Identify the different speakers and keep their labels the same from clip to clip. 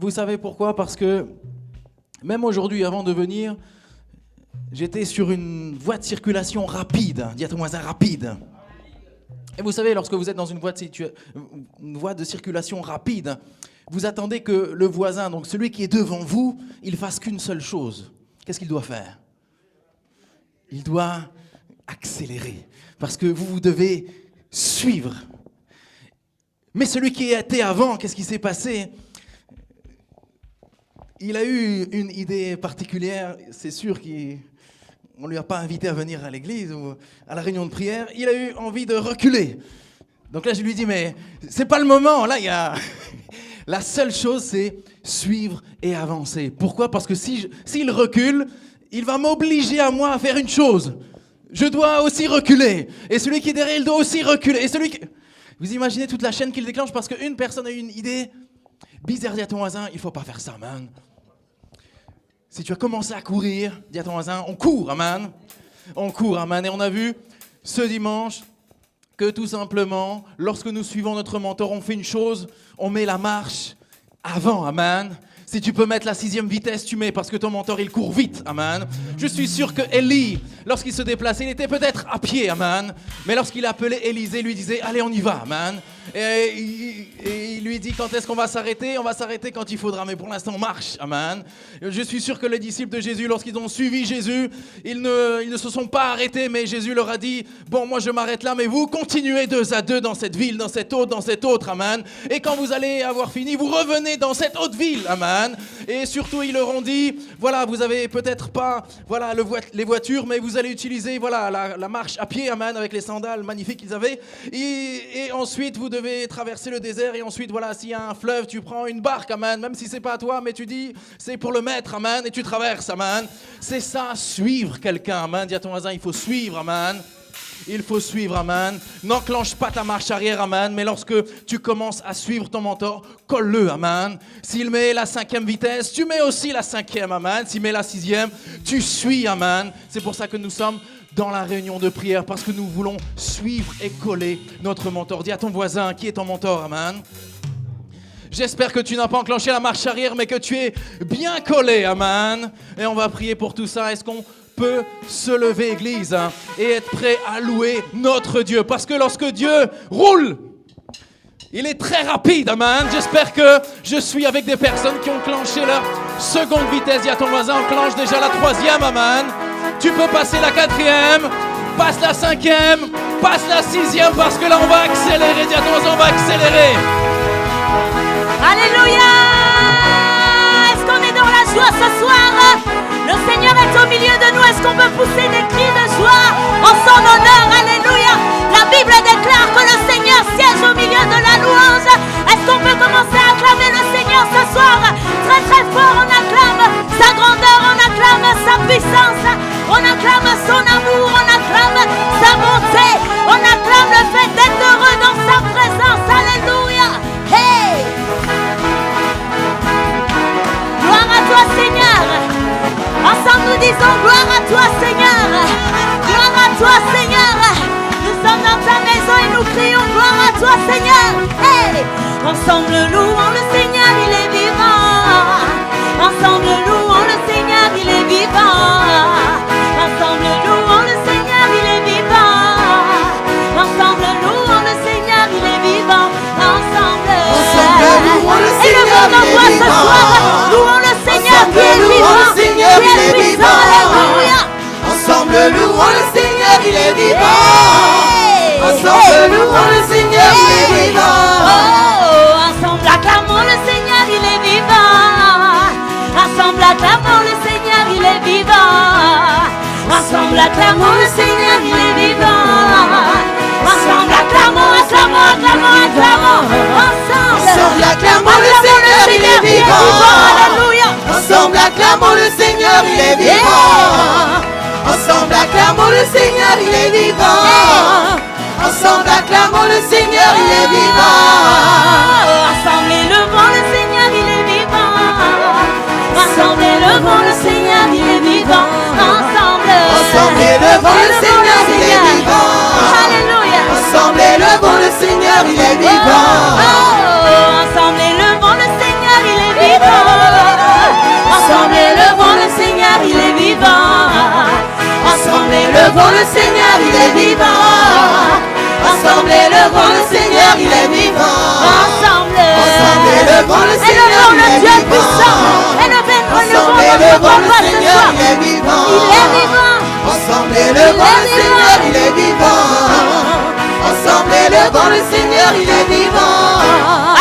Speaker 1: Vous savez pourquoi? Parce que même aujourd'hui, avant de venir, j'étais sur une voie de circulation rapide. Dites-moi ça, rapide. Et vous savez, lorsque vous êtes dans une voie de circulation rapide, vous attendez que le voisin, donc celui qui est devant vous, il fasse qu'une seule chose. Qu'est-ce qu'il doit faire? Il doit accélérer. Parce que vous devez suivre. Mais celui qui était avant, qu'est-ce qui s'est passé? Il a eu une idée particulière, c'est sûr qu'on ne lui a pas invité à venir à l'église ou à la réunion de prière. Il a eu envie de reculer. Donc là, je lui dis, mais c'est pas le moment. Là, il y a... La seule chose, c'est suivre et avancer. Pourquoi? Parce que s'il recule, il va m'obliger à moi à faire une chose. Je dois aussi reculer. Et celui qui est derrière, il doit aussi reculer. Et celui qui... Vous imaginez toute la chaîne qu'il déclenche parce qu'une personne a eu une idée bizarre, dis à ton voisin, il ne faut pas faire ça, man. Si tu as commencé à courir, dis à ton voisin, on court, amen. On court, amen. Et on a vu ce dimanche que tout simplement, lorsque nous suivons notre mentor, on fait une chose, on met la marche avant, amen. Si tu peux mettre la 6e vitesse, tu mets, parce que ton mentor, il court vite, amen. Je suis sûr que Élie, lorsqu'il se déplaçait, il était peut-être à pied, amen. Mais lorsqu'il appelait Élisée, il lui disait, allez, on y va, amen. Et il lui dit, quand est-ce qu'on va s'arrêter? On va s'arrêter quand il faudra, mais pour l'instant, on marche, amen. Je suis sûr que les disciples de Jésus, lorsqu'ils ont suivi Jésus, ils ne se sont pas arrêtés, mais Jésus leur a dit, bon, moi, je m'arrête là, mais vous continuez 2 à 2 dans cette ville, dans cette autre, amen. Et quand vous allez avoir fini, vous revenez dans cette autre ville, amen. Et surtout, ils leur ont dit, voilà, vous avez peut-être pas, voilà, les voitures, mais vous allez utiliser, voilà, la marche à pied, amen, avec les sandales magnifiques qu'ils avaient. Et ensuite, vous devez traverser le désert. Et ensuite, voilà, s'il y a un fleuve, tu prends une barque, amen, même si c'est pas à toi, mais tu dis, c'est pour le maître, amen, et tu traverses, amen. C'est ça, suivre quelqu'un, amen. Dis à ton voisin, il faut suivre, amen. Il faut suivre, amen. N'enclenche pas ta marche arrière, amen. Mais lorsque tu commences à suivre ton mentor, colle-le, amen. S'il met la 5e vitesse, tu mets aussi la 5e, amen. S'il met la 6e, tu suis, amen. C'est pour ça que nous sommes dans la réunion de prière, parce que nous voulons suivre et coller notre mentor. Dis à ton voisin, qui est ton mentor, amen. J'espère que tu n'as pas enclenché la marche arrière, mais que tu es bien collé, amen. Et on va prier pour tout ça. Est-ce qu'on peut se lever, Église, et être prêt à louer notre Dieu? Parce que lorsque Dieu roule, il est très rapide, amen. J'espère que je suis avec des personnes qui ont enclenché leur 2e vitesse. Dis à ton voisin, enclenche déjà la 3e, amen. Tu peux passer la 4e, passe la 5e, passe la 6e, parce que là on va accélérer. Dis à ton voisin, on va accélérer.
Speaker 2: Alléluia! Est-ce qu'on est dans la joie ce soir? Le Seigneur est au milieu de nous. Est-ce qu'on peut pousser des cris de joie en son honneur? Alléluia! La Bible déclare que le Seigneur siège au milieu de la louange. Est-ce qu'on peut commencer à acclamer le Seigneur ce soir? Très très fort, on acclame sa grandeur, on acclame sa puissance, on acclame son amour, on acclame sa bonté, on acclame le fait d'être heureux dans sa présence. Alléluia! Hey! Gloire à toi, Seigneur. Ensemble, nous disons gloire à toi, Seigneur. Gloire à toi, Seigneur. Nous sommes dans ta maison et nous crions gloire à toi, Seigneur. Hey! Ensemble, louons le Seigneur, il est vivant. Ensemble, louons le Seigneur, il est vivant. Ensemble, louons le Seigneur, il est vivant. Ensemble, louons le Seigneur, il est vivant. Ensemble,
Speaker 3: louons le Seigneur,
Speaker 2: il est vivant. Louons le Seigneur qui est vivant, qui est puissant. Alléluia.
Speaker 3: Ensemble, louons le Seigneur, il est vivant. Ensemble, louons le Seigneur, il est vivant.
Speaker 2: Ensemble, acclamons le Seigneur, il est vivant. Ensemble, acclamons le Seigneur, il est vivant. Ensemble, acclamons le Seigneur, il est vivant. Ensemble, acclamons, acclamons, acclamons, acclamons.
Speaker 3: Ensemble, acclamons le Seigneur, il est vivant.
Speaker 2: Alléluia.
Speaker 3: Ensemble, acclamons le Seigneur, il est vivant. Ensemble, acclamons le Seigneur, il est vivant. Ensemble, acclamons le Seigneur, il est vivant.
Speaker 2: Ensemble, élevons le Seigneur, il est vivant. Ensemble, élevons le Seigneur, il est vivant. Ensemble,
Speaker 3: élevons le Seigneur, il est vivant.
Speaker 2: Alléluia.
Speaker 3: Ensemble, élevons le Seigneur, il est vivant.
Speaker 2: Ensemble, élevons le Seigneur, il est vivant.
Speaker 3: le Seigneur, il est vivant. Ensemble élevons le Seigneur, il est vivant.
Speaker 2: Ensemble
Speaker 3: élevons le Seigneur, il est
Speaker 2: Dieu
Speaker 3: vivant.
Speaker 2: puissant.
Speaker 3: Ensemble élevons le Seigneur, il est vivant.
Speaker 2: Il est vivant.
Speaker 3: Ensemble élevons le Seigneur, il est vivant. Ensemble élevons le Seigneur, il est vivant.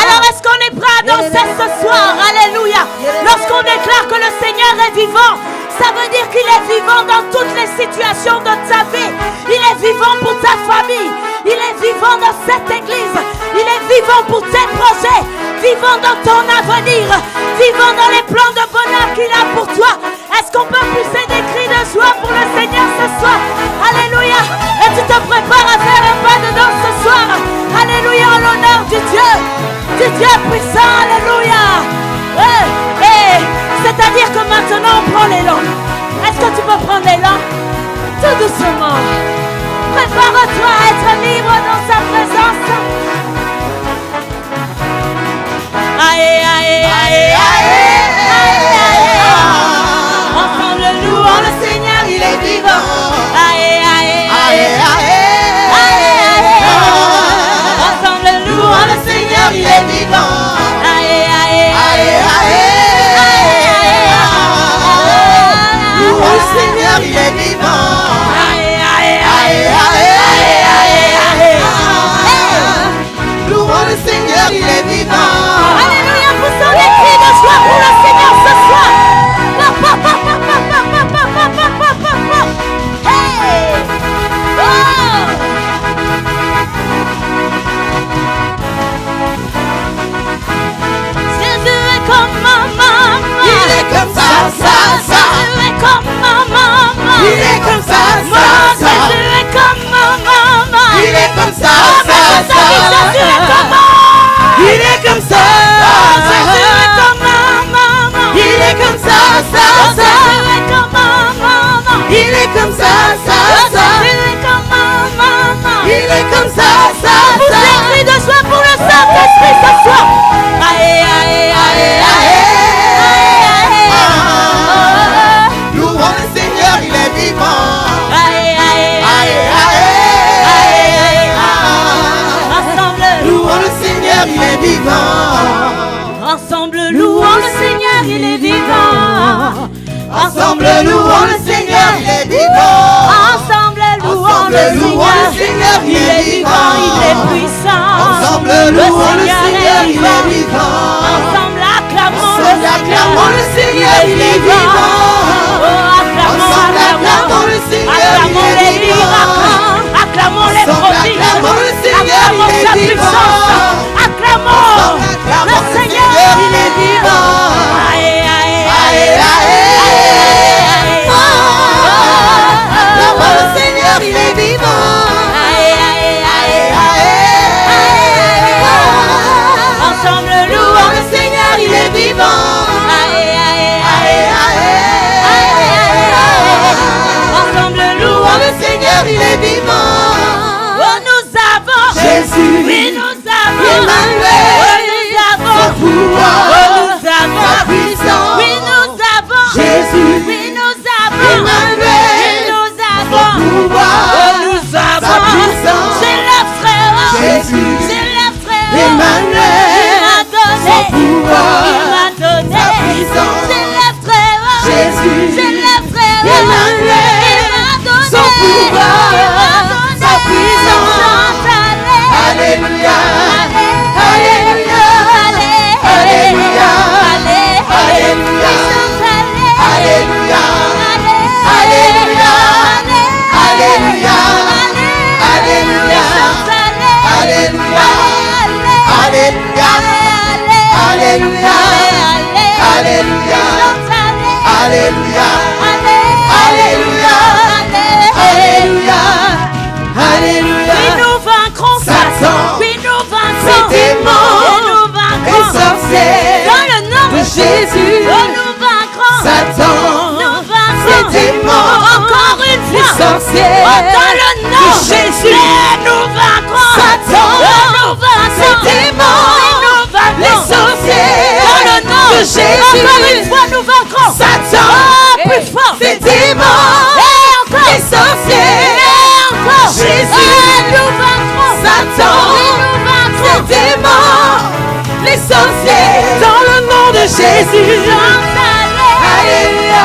Speaker 2: Alors est-ce qu'on est prêt à danser ce soir? Alléluia. Lorsqu'on déclare que le Seigneur est vivant, ça veut dire qu'il est vivant dans toutes les situations de ta vie. Il est vivant pour ta famille. Il est vivant dans cette église. Il est vivant pour tes projets. Vivant dans ton avenir. Vivant dans les plans de bonheur qu'il a pour toi. Est-ce qu'on peut pousser des cris de joie pour le Seigneur ce soir? Alléluia. Et tu te prépares à faire un pas de danse ce soir. Alléluia, en l'honneur du Dieu puissant. Alléluia. C'est-à-dire que maintenant on prend l'élan. Est-ce que tu peux prendre l'élan? Tout doucement. Prépare-toi à être libre dans sa présence. Aïe, aïe, aïe, aïe, aïe. Ensemble louons le Seigneur, il est vivant. Aïe, aïe, aïe, aïe. Ensemble louons le Seigneur, il est vivant. Aïe, aïe, aïe, aïe.
Speaker 3: Louons le Seigneur, il est vivant.
Speaker 2: Aïe, aïe, aïe,
Speaker 3: Louons le Seigneur, il est vivant.
Speaker 2: Alléluia, poussons des cris de joie pour le Seigneur ce soir. Hey! Oh! Jésus est comme maman.
Speaker 3: Il est comme ça.
Speaker 2: Jésus est comme maman.
Speaker 3: Il est comme ça.
Speaker 2: Jésus est comme maman.
Speaker 3: Il est comme ça.
Speaker 2: Jésus est comme maman.
Speaker 3: Il est comme ça.
Speaker 2: Jésus est comme maman.
Speaker 3: Il est comme ça.
Speaker 2: Jésus est comme maman.
Speaker 3: Il est comme ça.
Speaker 2: Jésus est comme maman.
Speaker 3: Il est comme ça.
Speaker 2: Pousse les cris de joie pour le Saint-Esprit ce soir. Aïe, aïe, aïe, aïe, aïe.
Speaker 3: Louons le Seigneur, il est vivant.
Speaker 2: Aïe, aïe, aïe, aïe. Ensemble,
Speaker 3: Louons le Seigneur, il est vivant.
Speaker 2: ensemble, louons le Seigneur, il est vivant.
Speaker 3: Ensemble, louons le Seigneur, il est vivant.
Speaker 2: Ensemble, louons le Seigneur, il est vivant, il est puissant.
Speaker 3: Ensemble, louons le Seigneur, il est vivant.
Speaker 2: Ensemble, acclamons
Speaker 3: Acclamons le Seigneur, il est vivant. Ensemble, acclamons le Seigneur, il est
Speaker 2: les
Speaker 3: vivant.
Speaker 2: miracles, acclamons les
Speaker 3: Ensemble,
Speaker 2: prodiges,
Speaker 3: acclamons le Seigneur,
Speaker 2: acclamons
Speaker 3: il est
Speaker 2: sa
Speaker 3: vivant.
Speaker 2: puissance, acclamons
Speaker 3: Acclamons
Speaker 2: le
Speaker 3: le
Speaker 2: Seigneur,
Speaker 3: Seigneur, il est vivant.
Speaker 2: Aïe, aïe,
Speaker 3: Aïe,
Speaker 2: aïe,
Speaker 3: aïe. Acclamons le Seigneur, il est vivant.
Speaker 2: aïe, aïe, aïe, ensemble, louons le Seigneur, il est vivant. Aïe, aïe, aïe, ensemble, louons le
Speaker 3: Seigneur, il est vivant.
Speaker 2: Oh, nous avons
Speaker 3: Jésus,
Speaker 2: oui, nous avons
Speaker 3: Emmanuel,
Speaker 2: oh, nous avons
Speaker 3: son pouvoir,
Speaker 2: oh, nous avons
Speaker 3: sa puissance.
Speaker 2: oui, nous avons
Speaker 3: Jésus,
Speaker 2: oui, nous avons
Speaker 3: Emmanuel,
Speaker 2: oui, nous
Speaker 3: son
Speaker 2: avons
Speaker 3: pouvoir,
Speaker 2: oh, nous
Speaker 3: sa
Speaker 2: avons
Speaker 3: puissance.
Speaker 2: c'est le frère
Speaker 3: Jésus,
Speaker 2: c'est le frère
Speaker 3: Emmanuel,
Speaker 2: il m'a donné
Speaker 3: son pouvoir,
Speaker 2: il m'a donné
Speaker 3: sa puissance.
Speaker 2: c'est le frère
Speaker 3: Jésus,
Speaker 2: c'est le frère
Speaker 3: Emmanuel,
Speaker 2: il m'a donné
Speaker 3: son pouvoir,
Speaker 2: il m'a donné
Speaker 3: sa puissance. Alléluia, Alléluia, Alléluia, Alléluia, Alléluia, Alléluia, Alléluia, Alléluia, Alléluia, Alléluia, Alléluia, Alléluia, Alléluia, Alléluia, Alléluia, Alléluia.
Speaker 2: Oui, nous vaincrons
Speaker 3: Satan,
Speaker 2: oui, nous vaincrons
Speaker 3: ces démons
Speaker 2: oui, nous
Speaker 3: et
Speaker 2: vaincrons
Speaker 3: sorciers
Speaker 2: dans le nom
Speaker 3: de Jésus.
Speaker 2: oh, nous vaincrons
Speaker 3: Satan,
Speaker 2: nous vaincrons
Speaker 3: ces démons
Speaker 2: encore une
Speaker 3: et
Speaker 2: fois
Speaker 3: sorciers
Speaker 2: oh, dans le nom
Speaker 3: de Jésus.
Speaker 2: Et nous vaincrons
Speaker 3: Satan,
Speaker 2: oh, nous vaincrons
Speaker 3: ces démons,
Speaker 2: et nous vaincrons
Speaker 3: les sorciers
Speaker 2: dans le nom
Speaker 3: de Jésus.
Speaker 2: encore une fois nous vaincrons
Speaker 3: Satan,
Speaker 2: oh, plus fort
Speaker 3: ces démons,
Speaker 2: et encore
Speaker 3: les sorciers Jésus. Alléluia.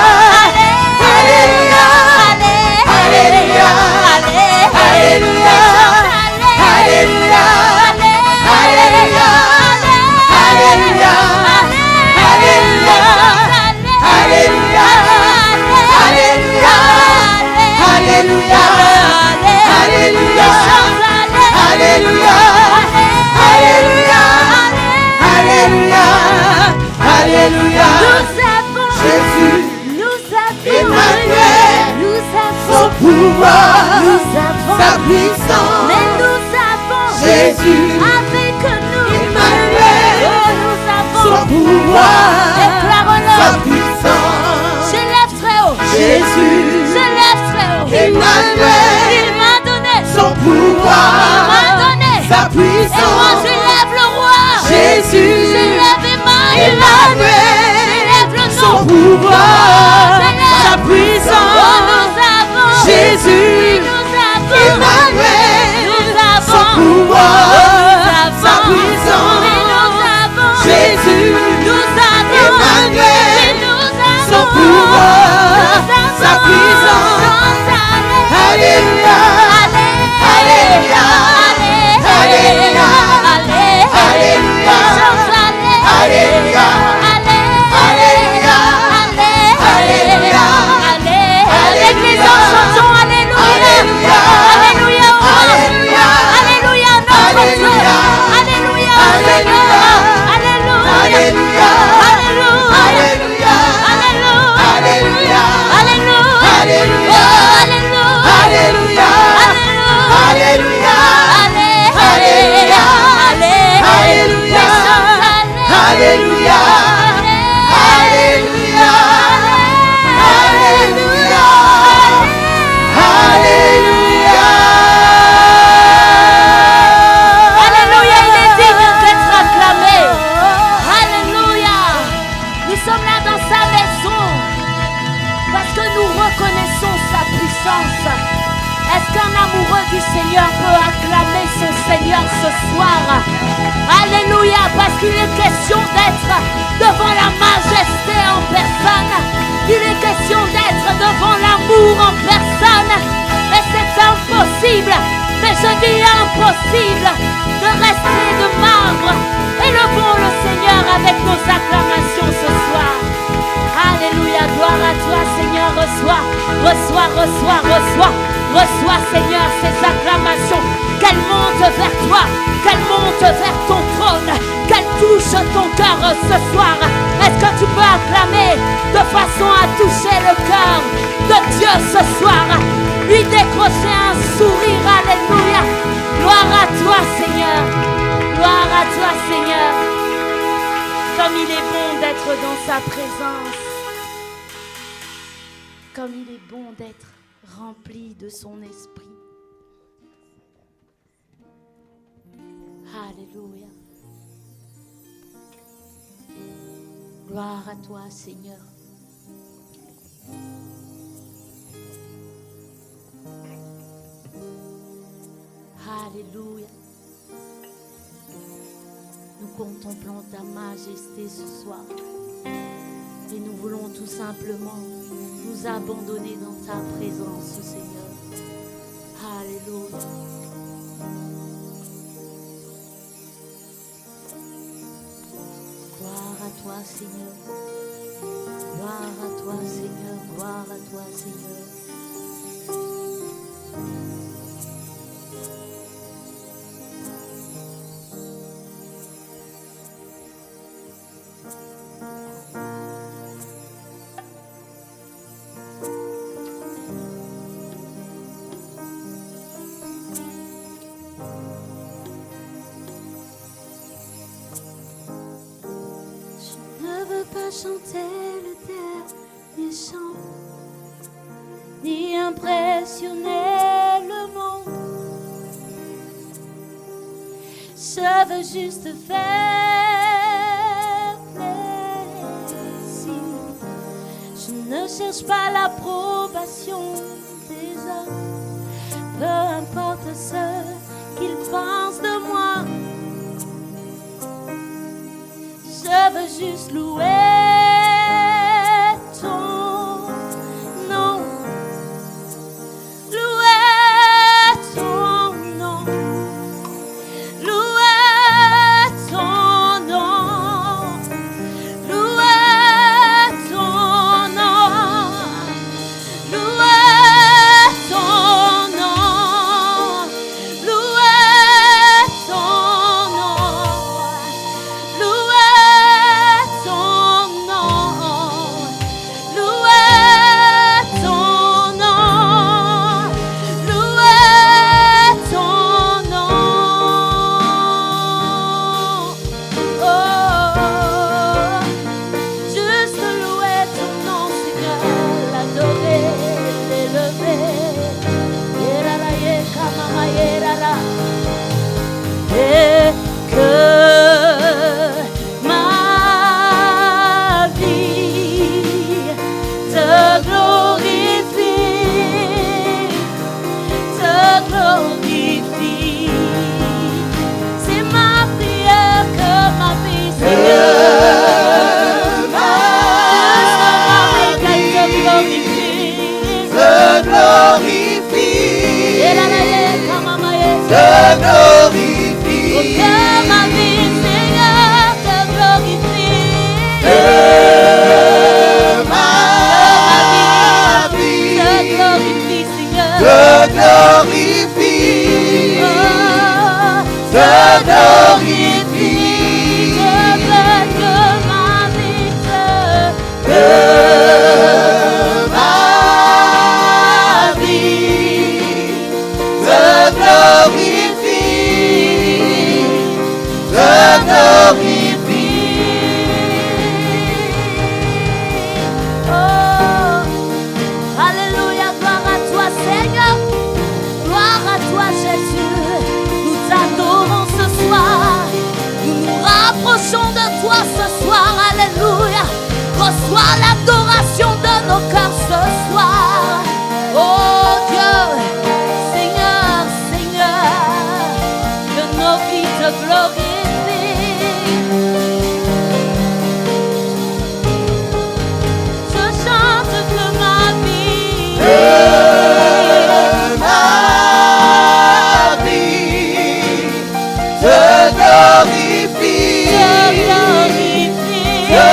Speaker 3: Alléluia. Alléluia. Alléluia. Alléluia. Alléluia. Alléluia. Alléluia. Alléluia. Alléluia. Alléluia. Alléluia. Alléluia. Alléluia. Alléluia. Alléluia. Jésus. Emmanuel. Son pouvoir. Sa puissance.
Speaker 2: Mais nous avons
Speaker 3: Jésus.
Speaker 2: avec nous.
Speaker 3: Emmanuel.
Speaker 2: Nous avons
Speaker 3: Son pouvoir.
Speaker 2: Déclarons-le.
Speaker 3: Sa puissance.
Speaker 2: Je lève très haut.
Speaker 3: Jésus.
Speaker 2: Je lève très haut.
Speaker 3: Emmanuel.
Speaker 2: Il m'a donné.
Speaker 3: Son pouvoir.
Speaker 2: Il m'a donné.
Speaker 3: Sa
Speaker 2: Et moi
Speaker 3: puissance.
Speaker 2: je lève le roi.
Speaker 3: Jésus.
Speaker 2: Je lève Emmanuel.
Speaker 3: Emmanuel.
Speaker 2: Je lève le
Speaker 3: Son
Speaker 2: nom.
Speaker 3: pouvoir.
Speaker 2: Je lève.
Speaker 3: Sa puissance.
Speaker 2: Nous avons.
Speaker 3: Jésus.
Speaker 2: Nous avons.
Speaker 3: Emmanuel.
Speaker 2: Nous
Speaker 3: Son
Speaker 2: avons.
Speaker 3: pouvoir.
Speaker 2: Nous avons.
Speaker 3: Sa puissance.
Speaker 2: Et nous avons.
Speaker 3: Jésus.
Speaker 2: Nous avons.
Speaker 3: Emmanuel.
Speaker 2: Et nous avons.
Speaker 3: Son pouvoir.
Speaker 2: Nous avons.
Speaker 3: Sa puissance. Alléluia. Alléluia. Alléluia. Alléluia. Alléluia. Alléluia. Alléluia.
Speaker 2: L'église en chanson, alléluia. Alléluia au roi.
Speaker 3: Alléluia.
Speaker 2: Alléluia notre Dieu. Alléluia au Seigneur. Alléluia.
Speaker 3: Alléluia.
Speaker 2: Alléluia.
Speaker 3: Alléluia.
Speaker 2: Alléluia.
Speaker 3: Alléluia.
Speaker 2: Alléluia.
Speaker 3: Alléluia.
Speaker 2: Alléluia.
Speaker 3: Alléluia. Alléluia. Alléluia. Alléluia. Alléluia.
Speaker 2: Alléluia, il est digne d'être acclamé. Alléluia. Nous sommes là dans sa maison parce que nous reconnaissons sa puissance. Est-ce qu'un amoureux du Seigneur peut acclamer son Seigneur ce soir? Alléluia, parce qu'il est question d'être devant la majesté en personne. Il est question d'être devant l'amour en personne. Et c'est impossible, mais je dis impossible, de rester de marbre. Élevons le Seigneur avec nos acclamations ce soir. Alléluia, gloire à toi Seigneur, reçois, reçois, reçois, reçois, reçois Seigneur ces acclamations, qu'elles montent vers toi, qu'elles montent vers ton trône, qu'elles touchent ton cœur ce soir. Est-ce que tu peux acclamer de façon à toucher le cœur de Dieu ce soir, lui décrocher un sourire, alléluia, gloire à toi Seigneur, gloire à toi Seigneur, comme il est bon d'être dans sa présence. Comme il est bon d'être rempli de son esprit. Alléluia. Gloire à toi, Seigneur. Alléluia. Nous contemplons ta majesté ce soir. Et nous voulons tout simplement nous abandonner dans ta présence, Seigneur. Alléluia. Gloire à toi, Seigneur. Gloire à toi, Seigneur. Gloire à toi, Seigneur. Chanter le dernier chant, ni impressionner le monde. Je veux juste faire plaisir. Je ne cherche pas l'approbation des hommes, peu importe ce qu'ils pensent de moi. Je veux juste louer reçois l'adoration de nos cœurs ce soir. Oh Dieu, Seigneur, Seigneur, que nos vies te glorifient. Je chante que ma vie
Speaker 3: te glorifie,
Speaker 2: te
Speaker 3: glorifie,
Speaker 2: que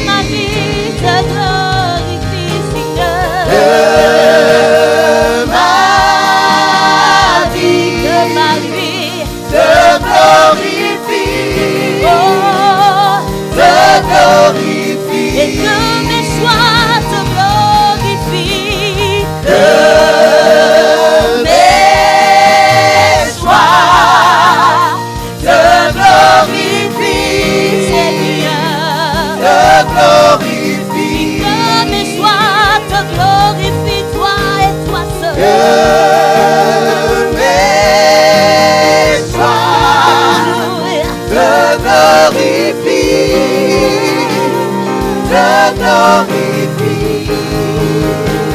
Speaker 2: ma vie te glorifie, Seigneur.
Speaker 3: ma vie
Speaker 2: Que ma vie
Speaker 3: te glorifie,
Speaker 2: oh,
Speaker 3: te
Speaker 2: et
Speaker 3: glorifie,
Speaker 2: que mes choix te glorifient.
Speaker 3: que mes choix te glorifient,
Speaker 2: Seigneur,
Speaker 3: te glorifie,
Speaker 2: que mes choix te glorifient, toi et toi seul.
Speaker 3: que mes choix
Speaker 2: Alléluia.
Speaker 3: te glorifie, te glorifie.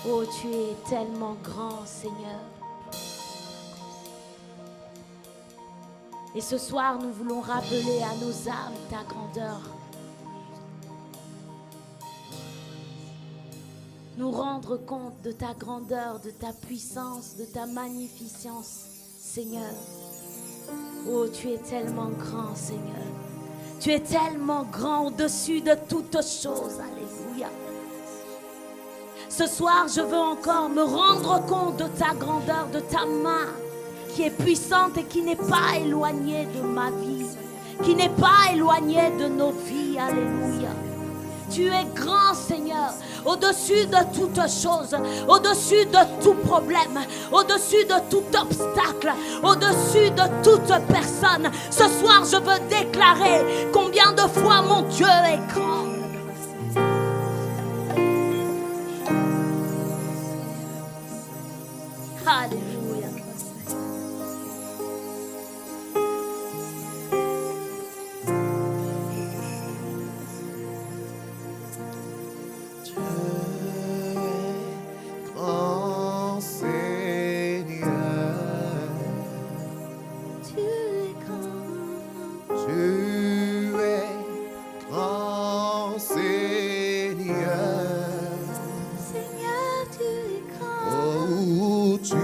Speaker 2: Oh, tu es tellement grand, Seigneur. Et ce soir, nous voulons rappeler à nos âmes ta grandeur. Nous rendre compte de ta grandeur, de ta puissance, de ta magnificence, Seigneur. Oh, tu es tellement grand, Seigneur. Tu es tellement grand au-dessus de toutes choses. Alléluia. Ce soir, je veux encore me rendre compte de ta grandeur, de ta main qui est puissante et qui n'est pas éloignée de ma vie, qui n'est pas éloignée de nos vies. Alléluia. Tu es grand, Seigneur, au-dessus de toutes choses, au-dessus de tout problème, au-dessus de tout obstacle, au-dessus de toute personne. Ce soir, je veux déclarer combien de fois mon Dieu est grand. Alléluia.
Speaker 3: Grand Seigneur,
Speaker 2: Tu es grand.
Speaker 3: tu es grand Seigneur,
Speaker 2: Seigneur, tu es grand.
Speaker 3: oh tu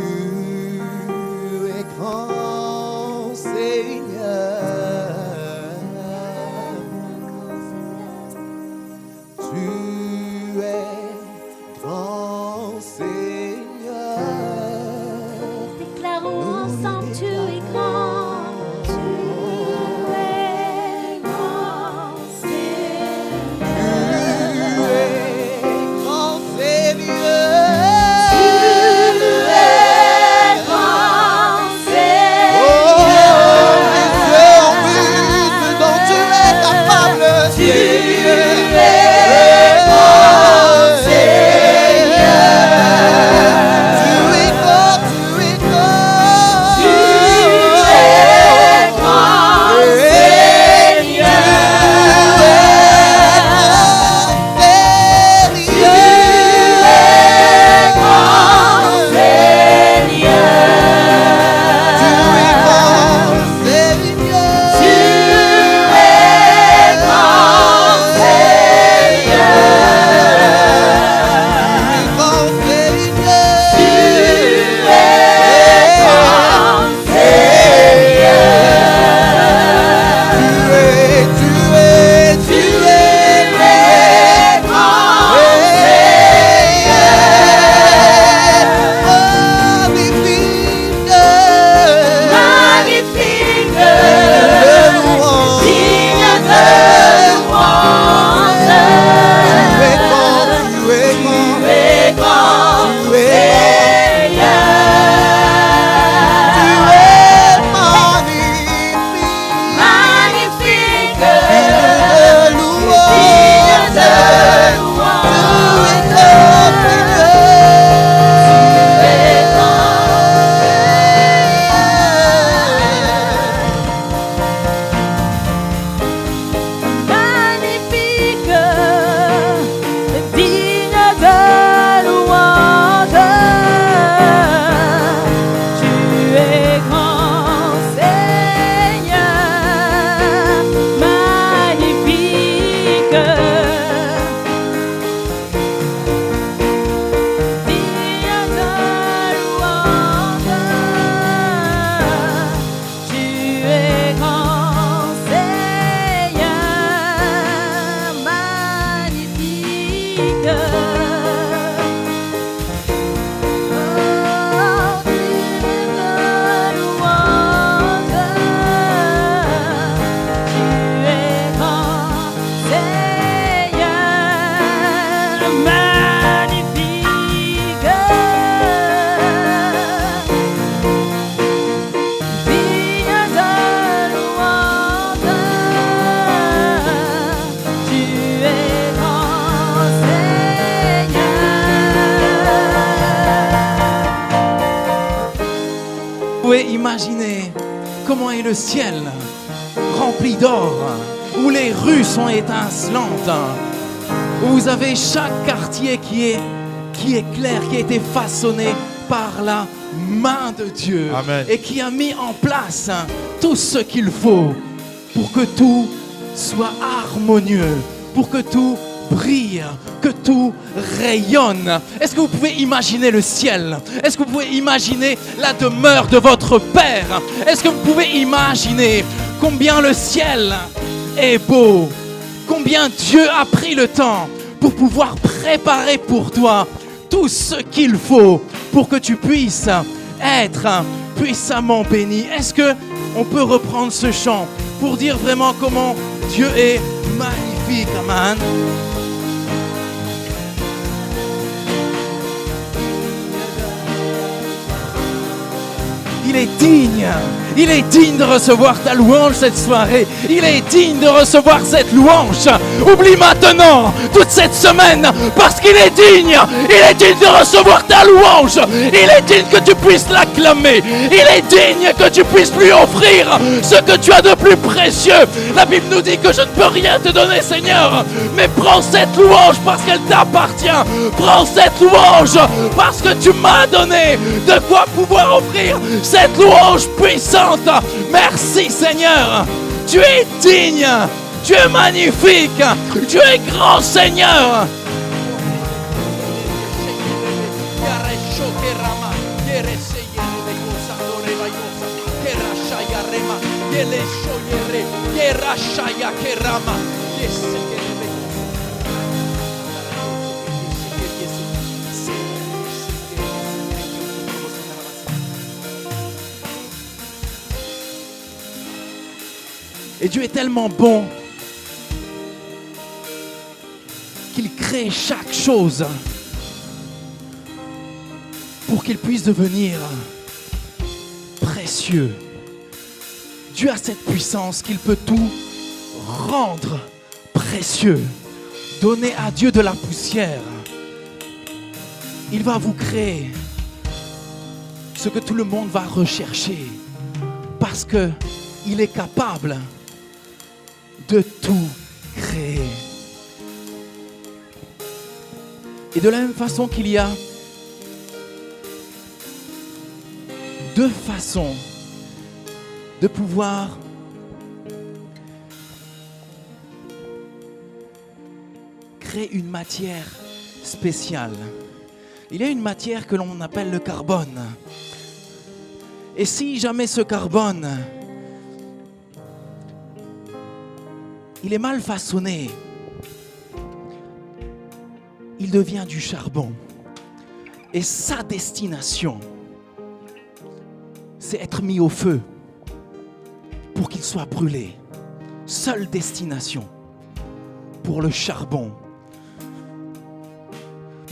Speaker 1: Vous pouvez imaginer comment est le ciel rempli d'or, où les rues sont étincelantes, où vous avez chaque quartier qui est clair, qui a été façonné par la main de Dieu.
Speaker 4: Amen.
Speaker 1: Et qui a mis en place tout ce qu'il faut pour que tout soit harmonieux, pour que tout brille, que tout rayonne. Est-ce que vous pouvez imaginer le ciel? Est-ce que vous pouvez imaginer la demeure de votre Père? Est-ce que vous pouvez imaginer combien le ciel est beau? Combien Dieu a pris le temps pour pouvoir préparer pour toi tout ce qu'il faut pour que tu puisses être puissamment béni? Est-ce que on peut reprendre ce chant pour dire vraiment comment Dieu est magnifique? Amen. Il est digne de recevoir ta louange cette soirée. Il est digne de recevoir cette louange. Oublie maintenant toute cette semaine parce qu'il est digne. Il est digne de recevoir ta louange. Il est digne que tu puisses l'acclamer. Il est digne que tu puisses lui offrir ce que tu as de plus précieux. La Bible nous dit que je ne peux rien te donner, Seigneur, mais prends cette louange parce qu'elle t'appartient. Prends cette louange parce que tu m'as donné de quoi pouvoir offrir cette louange puissante. Merci, Seigneur. Tu es digne. Tu es magnifique. Tu es grand, Seigneur. Et Dieu est tellement bon qu'il crée chaque chose pour qu'il puisse devenir précieux. Dieu a cette puissance qu'il peut tout rendre précieux. Donnez à Dieu de la poussière. Il va vous créer ce que tout le monde va rechercher parce qu'il est capable de tout créer. Et de la même façon qu'il y a deux façons de pouvoir créer une matière spéciale. Il y a une matière que l'on appelle le carbone. Et si jamais ce carbone il est mal façonné, il devient du charbon. Et sa destination, c'est être mis au feu pour qu'il soit brûlé. Seule destination pour le charbon.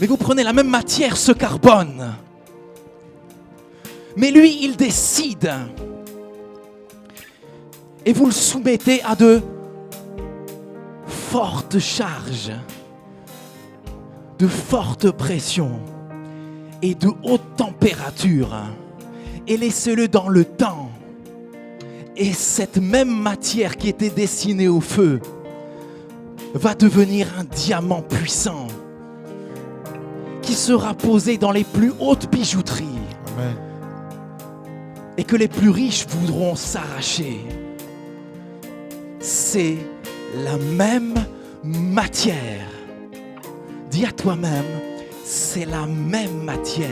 Speaker 1: Mais vous prenez la même matière, ce carbone. Mais lui, il décide. Et vous le soumettez à de fortes charges, de fortes pressions et de hautes températures. Et laissez-le dans le temps. Et cette même matière qui était destinée au feu va devenir un diamant puissant qui sera posé dans les plus hautes bijouteries.
Speaker 4: Amen.
Speaker 1: Et que les plus riches voudront s'arracher. C'est la même matière. Dis à toi-même, c'est la même matière.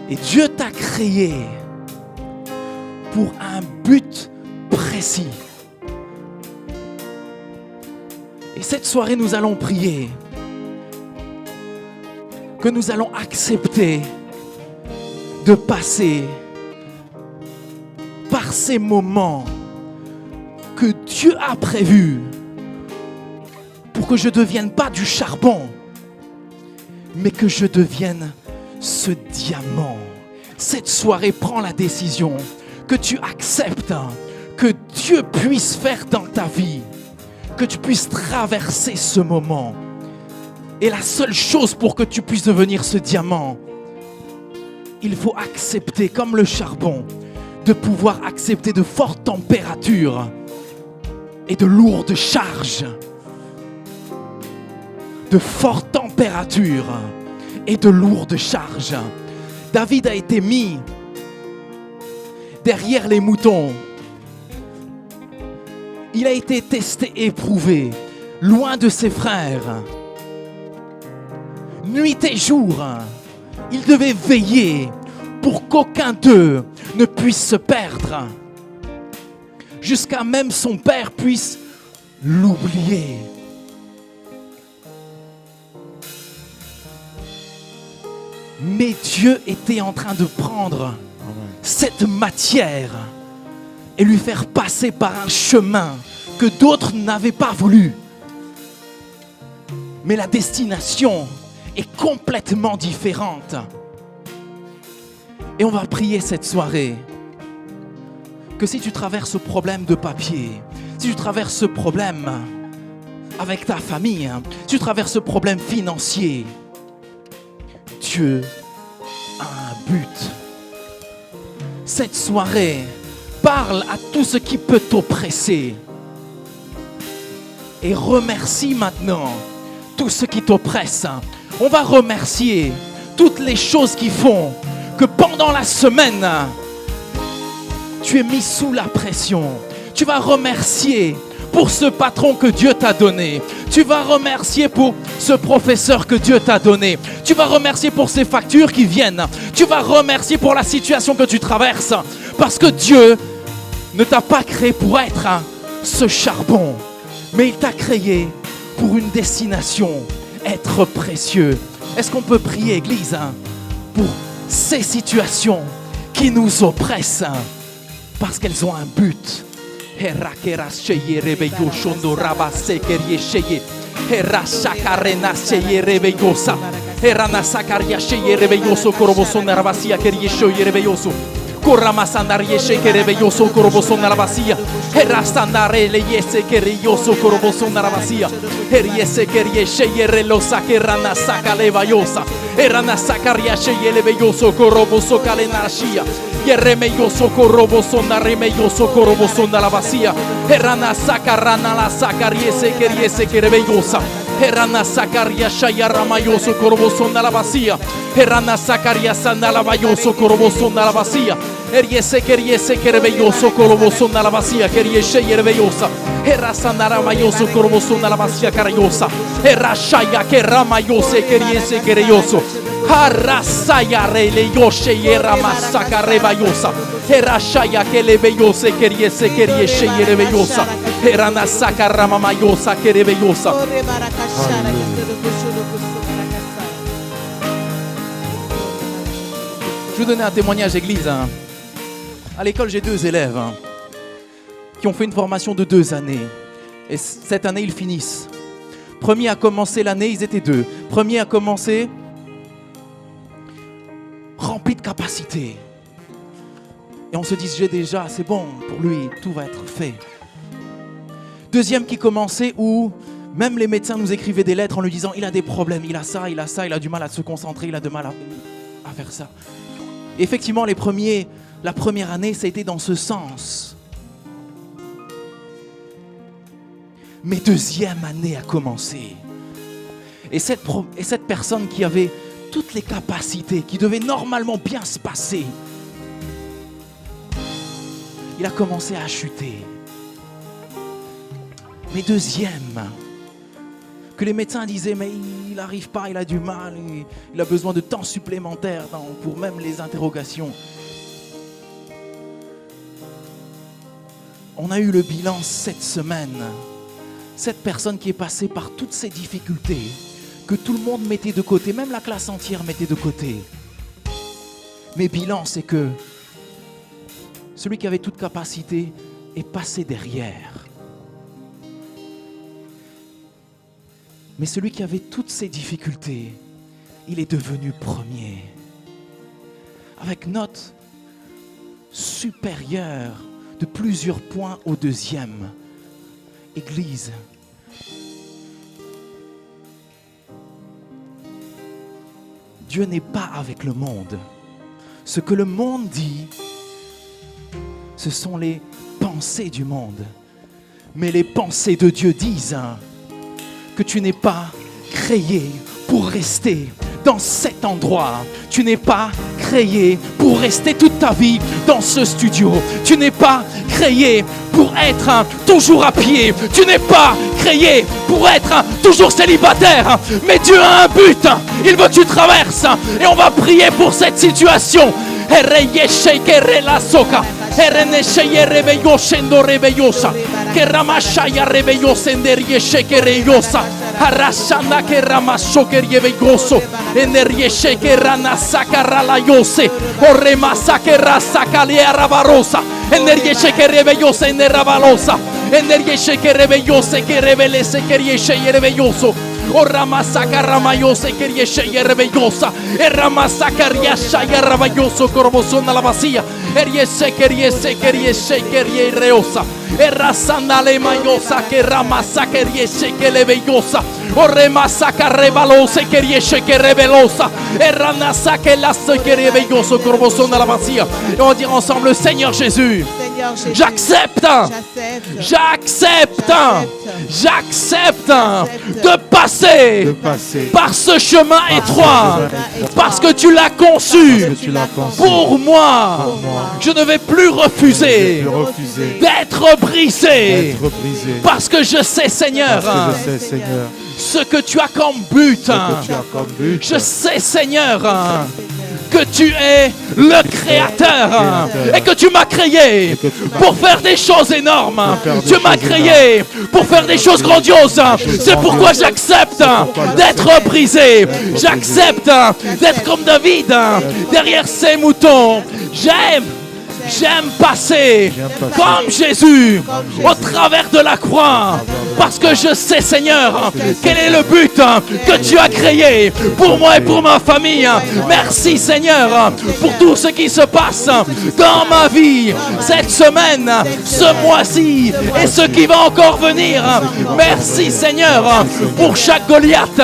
Speaker 1: Et Dieu t'a créé pour un but précis. Et cette soirée, nous allons prier que nous allons accepter de passer par ces moments que Dieu a prévus pour que je ne devienne pas du charbon, mais que je devienne ce diamant. Cette soirée, prends la décision que tu acceptes que Dieu puisse faire dans ta vie, que tu puisses traverser ce moment. Et la seule chose pour que tu puisses devenir ce diamant, il faut accepter, comme le charbon, de pouvoir accepter de fortes températures et de lourdes charges. De fortes températures et de lourdes charges. David a été mis derrière les moutons. Il a été testé, éprouvé, loin de ses frères. Nuit et jour, il devait veiller pour qu'aucun d'eux ne puisse se perdre. Jusqu'à même son père puisse l'oublier. Mais Dieu était en train de prendre cette matière et lui faire passer par un chemin que d'autres n'avaient pas voulu. Mais la destination est complètement différente. Et on va prier cette soirée que si tu traverses ce problème de papier, si tu traverses ce problème avec ta famille, si tu traverses ce problème financier, Dieu a un but. Cette soirée, parle à tout ce qui peut t'oppresser. Et remercie maintenant tout ce qui t'oppresse. On va remercier toutes les choses qui font que pendant la semaine, tu es mis sous la pression. Tu vas remercier pour ce patron que Dieu t'a donné. Tu vas remercier pour ce professeur que Dieu t'a donné. Tu vas remercier pour ces factures qui viennent. Tu vas remercier pour la situation que tu traverses. Parce que Dieu ne t'a pas créé pour être ce charbon. Mais il t'a créé pour une destination, être précieux. Est-ce qu'on peut prier, Église, pour ces situations qui nous oppressent parce qu'elles ont un but? Corramasandare che reveioso corboson nella vasia e rastandare le yese che rioso corboson nella vasia e riese che riesce yerellosa che rana saca le vaiosa e rana saca riesce le veioso corboso calenarcia e remeioso corboson na remeioso corboson nella vasia e rana saca rana la saca riese che reveiosa Herana Sakaria Shaya Ramayoso Corboson nella vasia. Herana Sakaria Sandala Vayoso Corboson nella vasia. Eriese che reveioso Corboson nella vasia. Che riesce reveiosa. Era Sandara Mayoso Corboson nella vasia Cariosa. Era Shaya che Ramayose che riesce che reioso. Harasaya Rele Yoshe Yera Masaka Revayosa. Era Shaya che le veiose che riesce reveiosa. Era Nasaka Ramamayosa che reveiosa. Je vais vous donner un témoignage église. À l'école, j'ai 2 élèves qui ont fait une formation de 2 années. Et cette année, ils finissent. Premier a commencé l'année, ils étaient 2. Premier a commencé rempli de capacité. Et on se disait déjà, c'est bon, pour lui, tout va être fait. Deuxième qui commençait où même les médecins nous écrivaient des lettres en lui disant il a des problèmes, il a ça, il a du mal à se concentrer, il a du mal à faire ça. Et effectivement, la première année, ça a été dans ce sens. Mais deuxième année a commencé. Et cette personne qui avait toutes les capacités, qui devait normalement bien se passer, il a commencé à chuter. Mais deuxième, que les médecins disaient mais il n'arrive pas, il a du mal, il a besoin de temps supplémentaire pour même les interrogations. On a eu le bilan cette semaine. Cette personne qui est passée par toutes ces difficultés, que tout le monde mettait de côté, même la classe entière mettait de côté. Mais bilan, c'est que celui qui avait toute capacité est passé derrière. Mais celui qui avait toutes ces difficultés, il est devenu premier. Avec note supérieure de plusieurs points au deuxième. Église. Dieu n'est pas avec le monde. Ce que le monde dit, ce sont les pensées du monde. Mais les pensées de Dieu disent que tu n'es pas créé pour rester dans cet endroit. Tu n'es pas créé pour rester toute ta vie dans ce studio. Tu n'es pas créé pour être toujours à pied. Tu n'es pas créé pour être toujours célibataire. Mais Dieu a un but. Il veut que tu traverses. Et on va prier pour cette situation. Arrasanda che ramasso che rievegoso e ne riesce che ranasaka ralaiose o remassa che rasaka le aravarosa e ne riesce che reveiosa e ne ravalosa e ne riesce che reveiosa che revelese che riesce e reveioso o ramasaka ramaiose che riesce e reveiosa e ramasaka riesce e ravaioso corvosona la vasia e riesce che reosa e rassanda le maiosa che ramassa che riesce che le veiosa o remassa che revalose che riesce che revelosa e ranassa che lasse che reveioso corvosona la vasia et on va dire ensemble Seigneur Jésus, j'accepte de passer par ce chemin étroit parce que tu l'as conçu pour moi. Je ne vais plus refuser d'être brisé parce que je sais Seigneur ce que tu as comme but. Je sais Seigneur que tu es le créateur et que tu m'as créé pour faire des choses énormes. Tu m'as créé pour faire des choses grandioses. C'est pourquoi j'accepte d'être brisé. J'accepte d'être comme David derrière ses moutons. J'aime passer comme Jésus au travers de la croix parce que je sais Seigneur quel est le but que tu as créé pour moi et pour ma famille. Merci Seigneur pour tout ce qui se passe dans ma vie cette semaine, ce mois-ci et ce qui va encore venir. Merci Seigneur pour chaque Goliath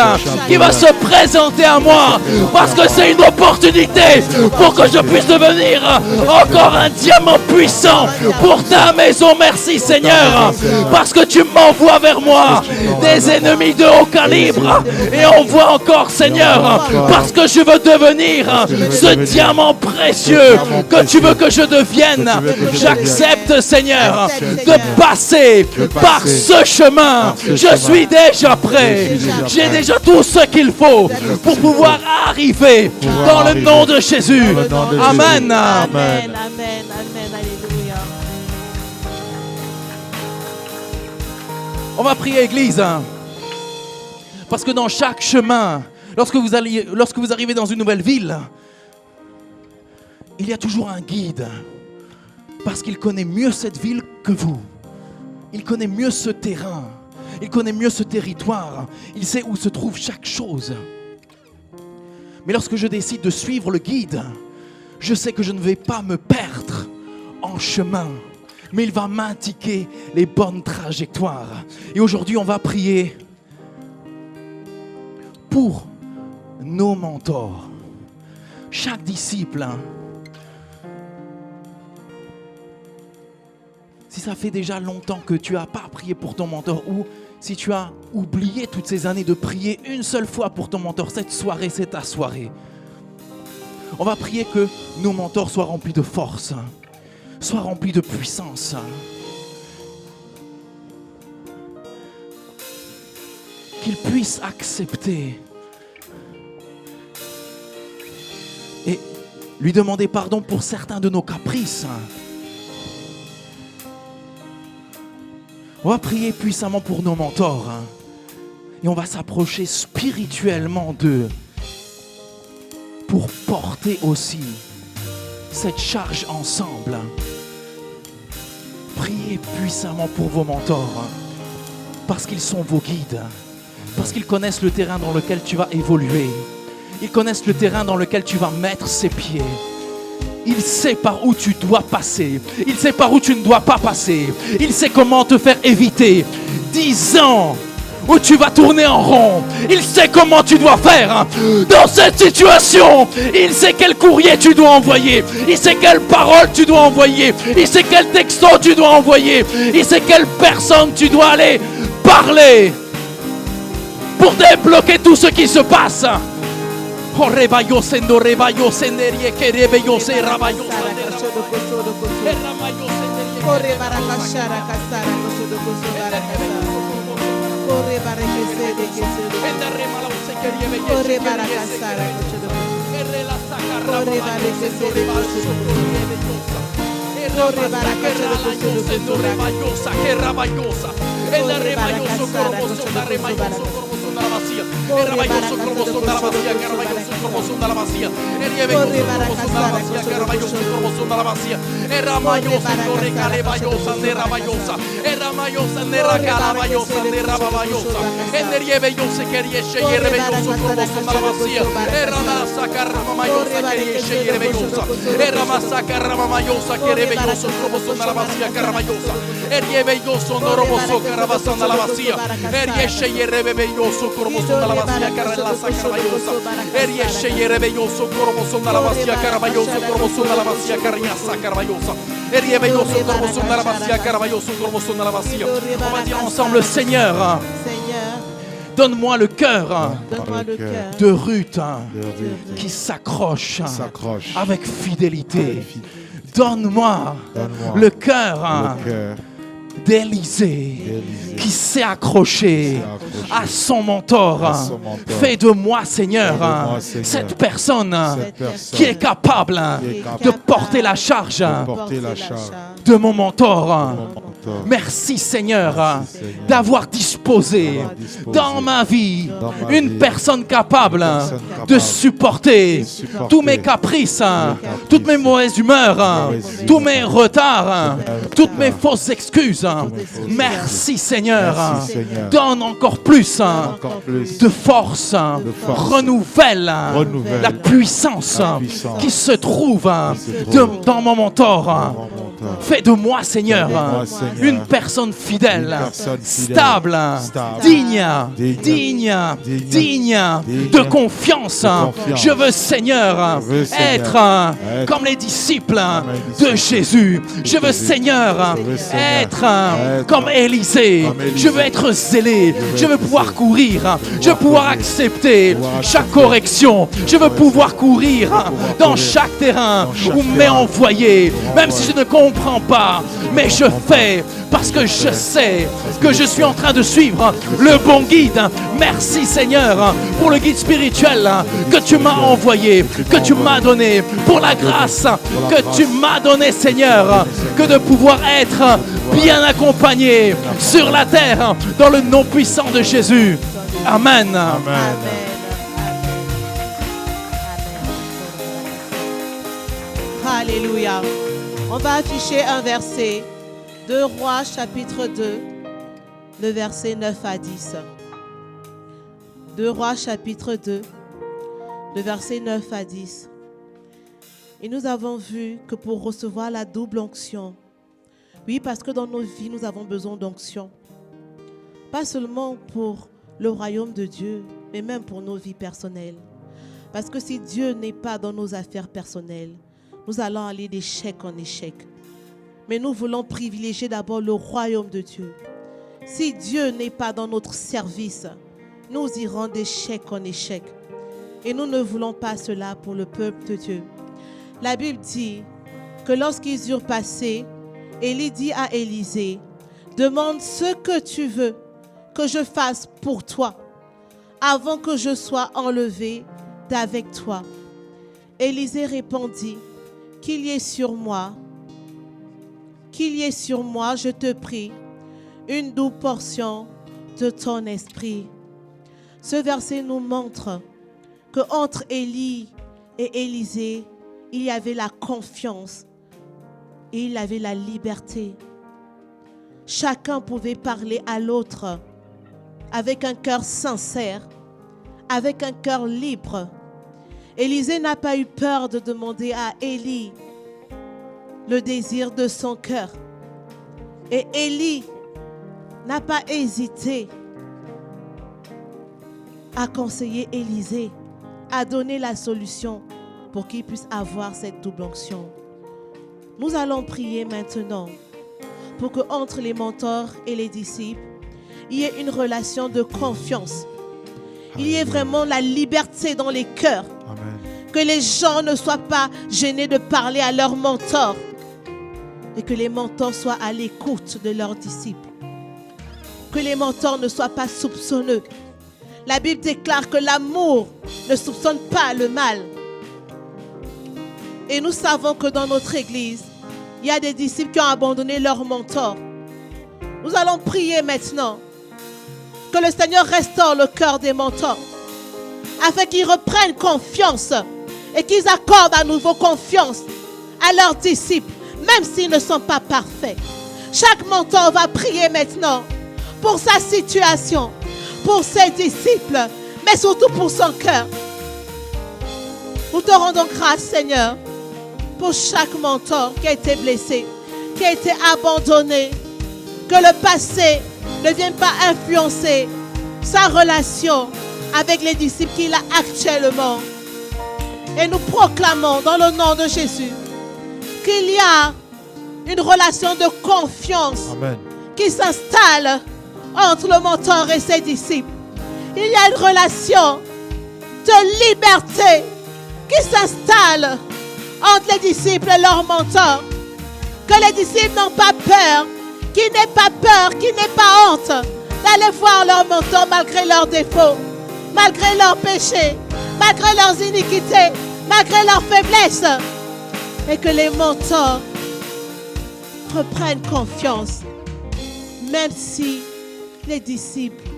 Speaker 1: qui va se présenter à moi parce que c'est une opportunité pour que je puisse devenir encore un diamant puissant pour ta maison. Merci Seigneur parce que tu m'envoies vers moi des ennemis de haut calibre et on voit encore Seigneur parce que je veux devenir ce diamant précieux que tu veux que je devienne. J'accepte Seigneur de passer par ce chemin. Je suis déjà prêt. J'ai déjà tout ce qu'il faut pour pouvoir arriver dans le nom de Jésus. Amen.
Speaker 2: Amen, alléluia.
Speaker 1: On va prier Église. Parce que dans chaque chemin, lorsque vous arrivez dans une nouvelle ville, il y a toujours un guide. Parce qu'il connaît mieux cette ville que vous. Il connaît mieux ce terrain. Il connaît mieux ce territoire. Il sait où se trouve chaque chose. Mais lorsque je décide de suivre le guide, je sais que je ne vais pas me perdre en chemin, mais il va m'indiquer les bonnes trajectoires. Et aujourd'hui, on va prier pour nos mentors. Chaque disciple, si ça fait déjà longtemps que tu n'as pas prié pour ton mentor, ou si tu as oublié toutes ces années de prier une seule fois pour ton mentor, cette soirée, c'est ta soirée. On va prier que nos mentors soient remplis de force, soient remplis de puissance. Qu'ils puissent accepter et lui demander pardon pour certains de nos caprices. On va prier puissamment pour nos mentors et on va s'approcher spirituellement d'eux pour porter aussi cette charge ensemble. Priez puissamment pour vos mentors parce qu'ils sont vos guides, parce qu'ils connaissent le terrain dans lequel tu vas évoluer. Ils connaissent le terrain dans lequel tu vas mettre ses pieds. Il sait par où tu dois passer. Il sait par où tu ne dois pas passer. Il sait comment te faire éviter 10 ans où tu vas tourner en rond. Il sait comment tu dois faire dans cette situation. Il sait quel courrier tu dois envoyer. Il sait quelle parole tu dois envoyer. Il sait quel texto tu dois envoyer. Il sait quelle personne tu dois aller parler pour débloquer tout ce qui se passe. On va dire ensemble, Seigneur, donne-moi le cœur de Ruth qui s'accroche avec fidélité. Donne-moi le cœur d'Élisée qui s'est accroché à son mentor. Fais de moi, Seigneur, cette personne qui est capable de porter la charge de mon mentor. Merci Seigneur d'avoir disposé dans ma vie une personne capable de supporter tous mes caprices, toutes mes mauvaises humeurs, tous mes retards, toutes mes fausses excuses. Merci Seigneur. Donne encore plus de force. Renouvelle la puissance qui se trouve dans mon mentor. Fais de moi, Seigneur, une personne fidèle, stable, digne de confiance. Je veux, Seigneur, être comme les disciples de Jésus. Je veux, Seigneur, être comme Élisée. Je veux être zélé. Je veux pouvoir courir. Je veux pouvoir accepter chaque correction. Je veux pouvoir courir dans chaque terrain où m'est envoyé, même si je ne comprends pas, mais je fais parce que je sais que je suis en train de suivre le bon guide. Merci Seigneur pour le guide spirituel que tu m'as envoyé, que tu m'as donné, pour la grâce que tu m'as donnée Seigneur, que de pouvoir être bien accompagné sur la terre dans le nom puissant de Jésus. Amen.
Speaker 4: Amen.
Speaker 3: Alléluia. On va afficher un verset. 2 Rois chapitre 2, le verset 9 à 10. 2 Rois chapitre 2, le verset 9 à 10. Et nous avons vu que pour recevoir la double onction, oui, parce que dans nos vies, nous avons besoin d'onction. Pas seulement pour le royaume de Dieu, mais même pour nos vies personnelles. Parce que si Dieu n'est pas dans nos affaires personnelles, nous allons aller d'échec en échec. Mais nous voulons privilégier d'abord le royaume de Dieu. Si Dieu n'est pas dans notre service, nous irons d'échec en échec. Et nous ne voulons pas cela pour le peuple de Dieu. La Bible dit que lorsqu'ils eurent passé, Élie dit à Élisée, « Demande ce que tu veux que je fasse pour toi, avant que je sois enlevé d'avec toi. » Élisée répondit, « Qu'il y ait sur moi, je te prie, une double portion de ton esprit. » Ce verset nous montre qu'entre Élie et Élisée, il y avait la confiance et il y avait la liberté. Chacun pouvait parler à l'autre avec un cœur sincère, avec un cœur libre. Élisée n'a pas eu peur de demander à Élie le désir de son cœur. Et Élie n'a pas hésité
Speaker 4: a conseillé Élisée, a donné la solution pour qu'il puisse avoir cette double onction. Nous allons prier maintenant pour que entre les mentors et les disciples, il y ait une relation de confiance. Il y ait vraiment la liberté dans les cœurs.
Speaker 5: Amen.
Speaker 4: Que les gens ne soient pas gênés de parler à leurs mentors. Et que les mentors soient à l'écoute de leurs disciples. Que les mentors ne soient pas soupçonneux. La Bible déclare que l'amour ne soupçonne pas le mal. Et nous savons que dans notre église, il y a des disciples qui ont abandonné leurs mentors. Nous allons prier maintenant que le Seigneur restaure le cœur des mentors afin qu'ils reprennent confiance et qu'ils accordent à nouveau confiance à leurs disciples, même s'ils ne sont pas parfaits. Chaque mentor va prier maintenant pour sa situation, pour ses disciples, mais surtout pour son cœur. Nous te rendons grâce, Seigneur, pour chaque mentor qui a été blessé, qui a été abandonné. Que le passé ne vienne pas influencer sa relation avec les disciples qu'il a actuellement. Et nous proclamons dans le nom de Jésus qu'il y a une relation de confiance
Speaker 5: Amen.
Speaker 4: qui s'installe entre le mentor et ses disciples. Il y a une relation de liberté qui s'installe entre les disciples et leurs mentors. Que les disciples n'ont pas peur, qu'ils n'aient pas peur, qu'ils n'aient pas honte d'aller voir leurs mentors malgré leurs défauts, malgré leurs péchés, malgré leurs iniquités, malgré leurs faiblesses. Et que les mentors reprennent confiance, même si les disciples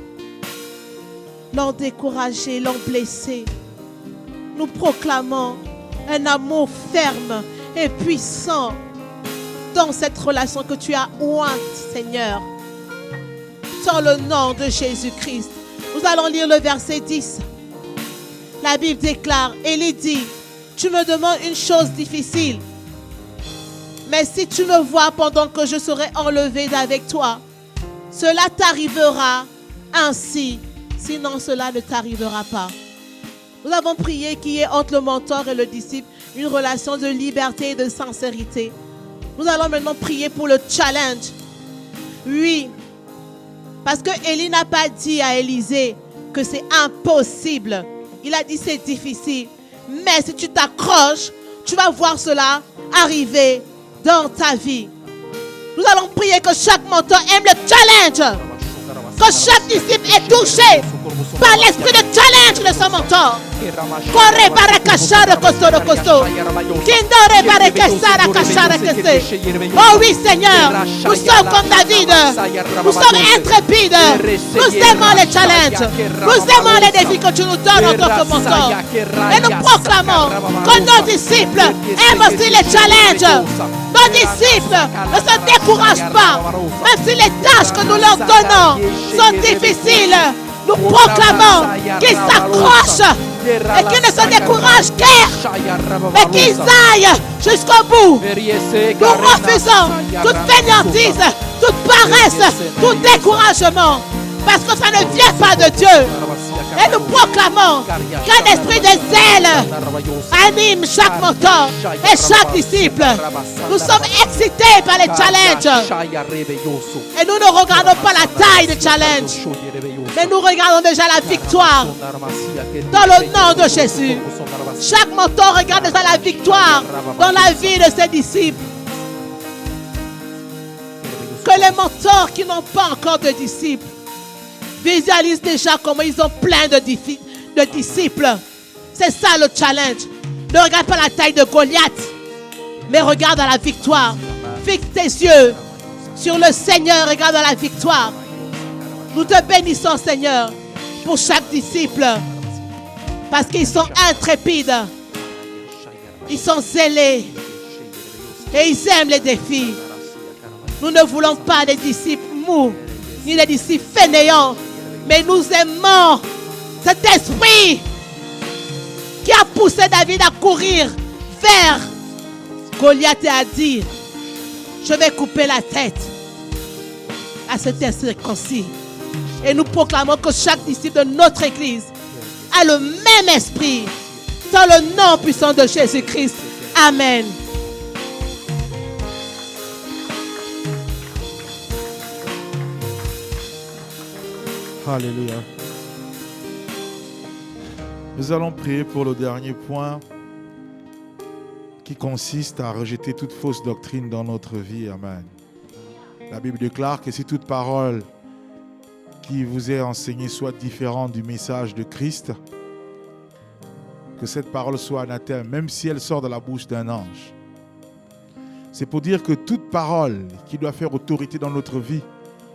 Speaker 4: l'ont découragé, l'ont blessé. Nous proclamons un amour ferme et puissant dans cette relation que tu as ointe, Seigneur. Dans le nom de Jésus-Christ. Nous allons lire le verset 10. La Bible déclare, Élie dit, tu me demandes une chose difficile. Mais si tu me vois pendant que je serai enlevé d'avec toi, cela t'arrivera ainsi. Sinon, cela ne t'arrivera pas. Nous avons prié qu'il y ait entre le mentor et le disciple une relation de liberté et de sincérité. Nous allons maintenant prier pour le challenge. Oui, parce que Élie n'a pas dit à Élisée que c'est impossible. Il a dit c'est difficile. Mais si tu t'accroches, tu vas voir cela arriver dans ta vie. Nous allons prier que chaque mentor aime le challenge. Que chaque disciple est touché par l'esprit de challenge de son mentor. Corre barakashara kosoro koso. Kindore barakashara kashara kese. Oh oui, Seigneur, nous sommes comme David. Nous sommes intrépides. Nous aimons les challenges. Nous aimons les défis que tu nous donnes en tant que mentor. Et nous proclamons que nos disciples aiment aussi les challenges. Nos disciples ne se découragent pas, même si les tâches que nous leur donnons sont difficiles. Nous proclamons qu'ils s'accrochent et qu'ils ne se découragent guère, mais qu'ils aillent jusqu'au bout. Nous refusons toute fainéantise, toute paresse, tout découragement, parce que ça ne vient pas de Dieu. Et nous proclamons qu'un esprit de zèle anime chaque mentor et chaque disciple. Nous sommes excités par les challenges. Et nous ne regardons pas la taille des challenges, mais nous regardons déjà la victoire. Dans le nom de Jésus, chaque mentor regarde déjà la victoire dans la vie de ses disciples. Que les mentors qui n'ont pas encore de disciples visualisent déjà comment ils ont plein de disciples. C'est ça le challenge. Ne regarde pas la taille de Goliath, mais regarde à la victoire. Fixe tes yeux sur le Seigneur, regarde à la victoire. Nous te bénissons, Seigneur, pour chaque disciple, parce qu'ils sont intrépides, ils sont zélés et ils aiment les défis. Nous ne voulons pas des disciples mous, ni des disciples fainéants, mais nous aimons cet esprit qui a poussé David à courir vers Goliath et à dire, je vais couper la tête à cet incirconcis. Et nous proclamons que chaque disciple de notre église a le même esprit. Dans le nom puissant de Jésus-Christ. Amen.
Speaker 5: Alléluia. Nous allons prier pour le dernier point qui consiste à rejeter toute fausse doctrine dans notre vie. Amen. La Bible déclare que si toute parole qui vous est enseignée soit différente du message de Christ, que cette parole soit anathème, même si elle sort de la bouche d'un ange. C'est pour dire que toute parole qui doit faire autorité dans notre vie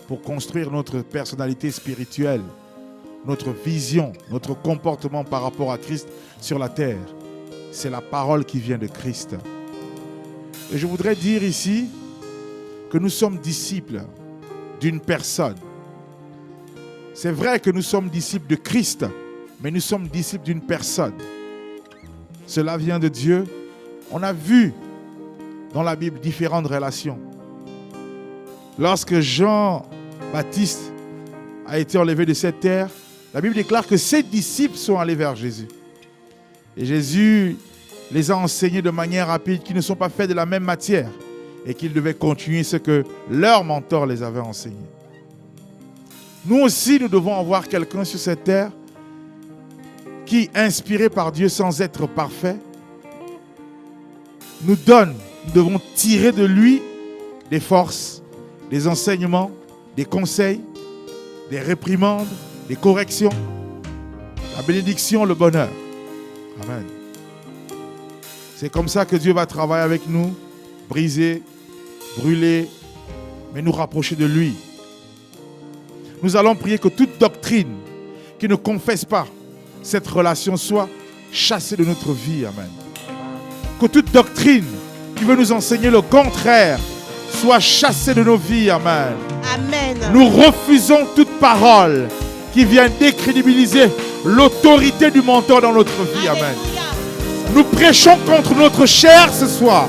Speaker 5: pour construire notre personnalité spirituelle, notre vision, notre comportement par rapport à Christ sur la terre, c'est la parole qui vient de Christ. Et je voudrais dire ici que nous sommes disciples d'une personne. C'est vrai que nous sommes disciples de Christ, mais nous sommes disciples d'une personne. Cela vient de Dieu. On a vu dans la Bible différentes relations. Lorsque Jean-Baptiste a été enlevé de cette terre, la Bible déclare que ses disciples sont allés vers Jésus. Et Jésus les a enseignés de manière rapide qu'ils ne sont pas faits de la même matière et qu'ils devaient continuer ce que leur mentor les avait enseigné. Nous aussi, nous devons avoir quelqu'un sur cette terre qui, inspiré par Dieu sans être parfait, nous donne, nous devons tirer de lui des forces, des enseignements, des conseils, des réprimandes, des corrections, la bénédiction, le bonheur. Amen. C'est comme ça que Dieu va travailler avec nous, briser, brûler, mais nous rapprocher de lui. Nous allons prier que toute doctrine qui ne confesse pas cette relation soit chassée de notre vie. Amen. Que toute doctrine qui veut nous enseigner le contraire soit chassée de nos vies. Amen.
Speaker 4: Amen.
Speaker 5: Nous refusons toute parole qui vient décrédibiliser l'autorité du mentor dans notre vie. Amen. Nous prêchons contre notre chair ce soir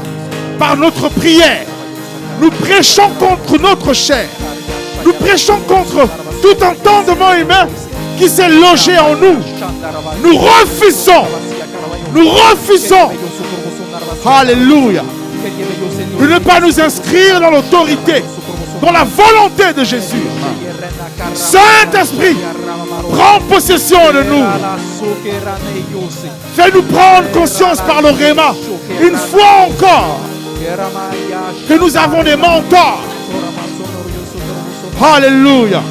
Speaker 5: par notre prière. Nous prêchons contre notre chair. Nous prêchons contre tout entendement humain qui s'est logé en nous. Nous refusons. Nous refusons. Alléluia. De ne pas nous inscrire dans l'autorité, dans la volonté de Jésus. Saint-Esprit, prends possession de nous. Fais-nous prendre conscience par le Réma, une fois encore, que nous avons des mentors. Alléluia.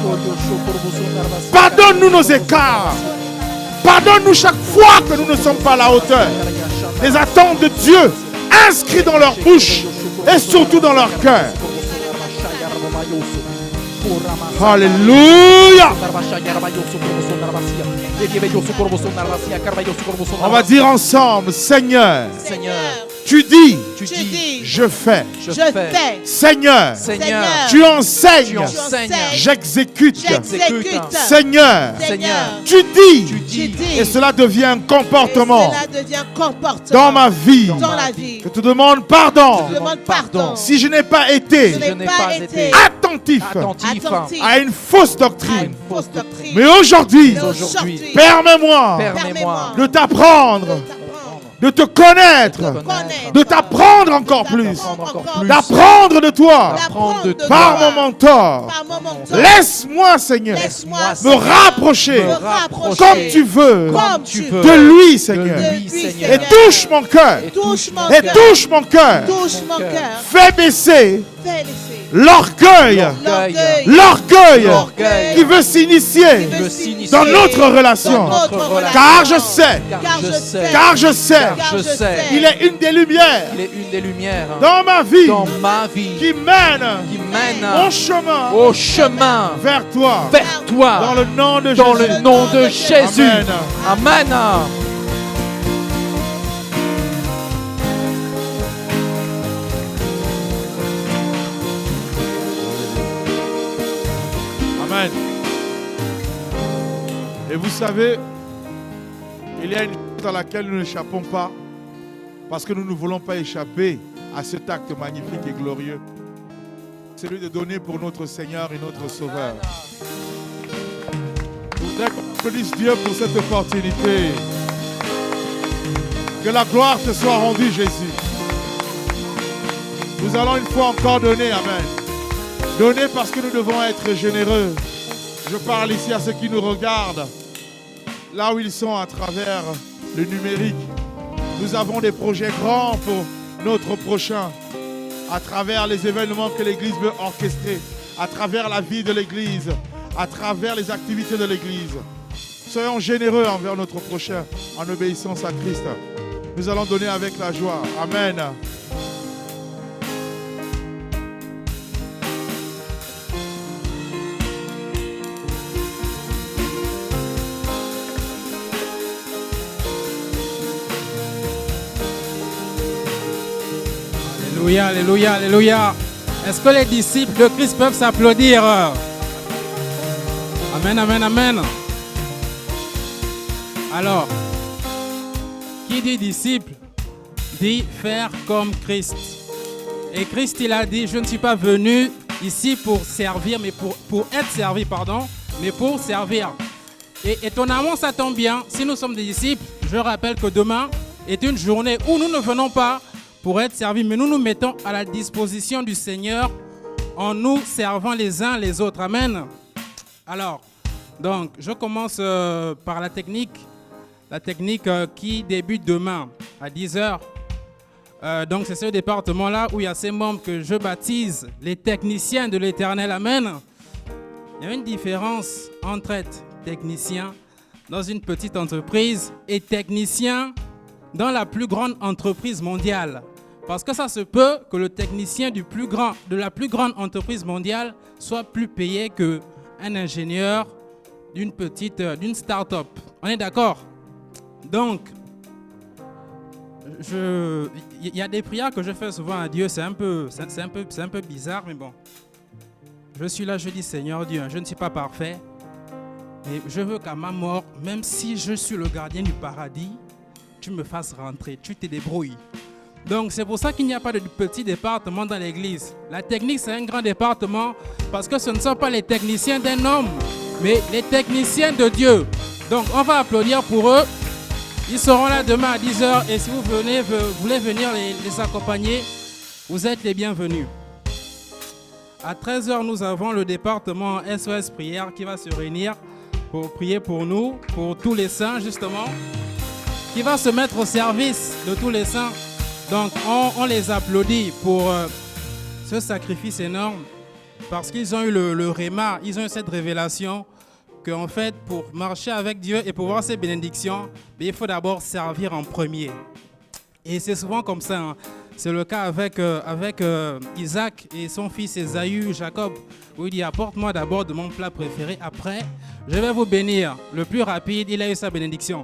Speaker 5: Pardonne-nous nos écarts. Pardonne-nous chaque fois que nous ne sommes pas à la hauteur des attentes de Dieu inscrites dans leur bouche et surtout dans leur cœur. Alléluia. On va dire ensemble, Seigneur, tu dis, je fais. Seigneur, tu enseignes, j'exécute. Seigneur, tu dis, et cela devient un comportement dans ma vie. Je te demande pardon si je n'ai pas été attentif à une fausse doctrine. Mais aujourd'hui, permets-moi de t'apprendre, de te connaître, de t'apprendre encore plus, d'apprendre de toi par mon mentor. Laisse-moi, Seigneur, me rapprocher comme tu veux de lui, Seigneur. Et touche mon cœur. Et touche mon cœur. Fais baisser l'orgueil qui veut s'initier dans notre relation. Car je sais, il est une des lumières dans ma vie qui mène au chemin vers toi. Dans le nom de Jésus.
Speaker 6: Amen.
Speaker 5: Amen. Et vous savez, il y a une chose à laquelle nous n'échappons pas, parce que nous ne voulons pas échapper à cet acte magnifique et glorieux, celui de donner pour notre Seigneur et notre Sauveur. Applaudisse Dieu pour cette opportunité. Que la gloire te soit rendue, Jésus. Nous allons une fois encore donner, amen. Donner parce que nous devons être généreux. Je parle ici à ceux qui nous regardent, là où ils sont à travers le numérique. Nous avons des projets grands pour notre prochain, à travers les événements que l'Église veut orchestrer, à travers la vie de l'Église, à travers les activités de l'Église. Soyons généreux envers notre prochain en obéissance à Christ. Nous allons donner avec la joie. Amen.
Speaker 6: Alléluia, alléluia, alléluia. Est-ce que les disciples de Christ peuvent s'applaudir? Amen, amen, amen. Alors, qui dit disciple, dit faire comme Christ. Et Christ, il a dit, je ne suis pas venu ici pour servir, mais pour être servi, pardon, mais pour servir. Et étonnamment, ça tombe bien. Si nous sommes des disciples, je rappelle que demain est une journée où nous ne venons pas pour être servis, mais nous nous mettons à la disposition du Seigneur en nous servant les uns les autres. Amen. Alors, donc, je commence par la technique qui débute demain à 10h. Donc, c'est ce département-là où il y a ces membres que je baptise les techniciens de l'Éternel. Amen. Il y a une différence entre être technicien dans une petite entreprise et technicien dans la plus grande entreprise mondiale. Parce que ça se peut que le technicien de la plus grande entreprise mondiale soit plus payé qu'un ingénieur d'une start-up. On est d'accord? Donc, il y a des prières que je fais souvent à Dieu. C'est un peu bizarre, mais bon. Je suis là, je dis Seigneur Dieu, je ne suis pas parfait. Mais je veux qu'à ma mort, même si je suis le gardien du paradis, tu me fasses rentrer, tu te débrouilles. Donc c'est pour ça qu'il n'y a pas de petit département dans l'église. La technique, c'est un grand département parce que ce ne sont pas les techniciens d'un homme, mais les techniciens de Dieu. Donc on va applaudir pour eux. Ils seront là demain à 10h et si vous voulez venir les accompagner, vous êtes les bienvenus. À 13h, nous avons le département SOS Prière qui va se réunir pour prier pour nous, pour tous les saints justement, qui va se mettre au service de tous les saints. Donc on les applaudit pour ce sacrifice énorme parce qu'ils ont eu le réma, ils ont eu cette révélation qu'en fait pour marcher avec Dieu et pour voir ses bénédictions, il faut d'abord servir en premier. Et c'est souvent comme ça, hein. C'est le cas avec Isaac et son fils Ésaü, Jacob, où il dit apporte-moi d'abord de mon plat préféré, après je vais vous bénir. Le plus rapide, il a eu sa bénédiction.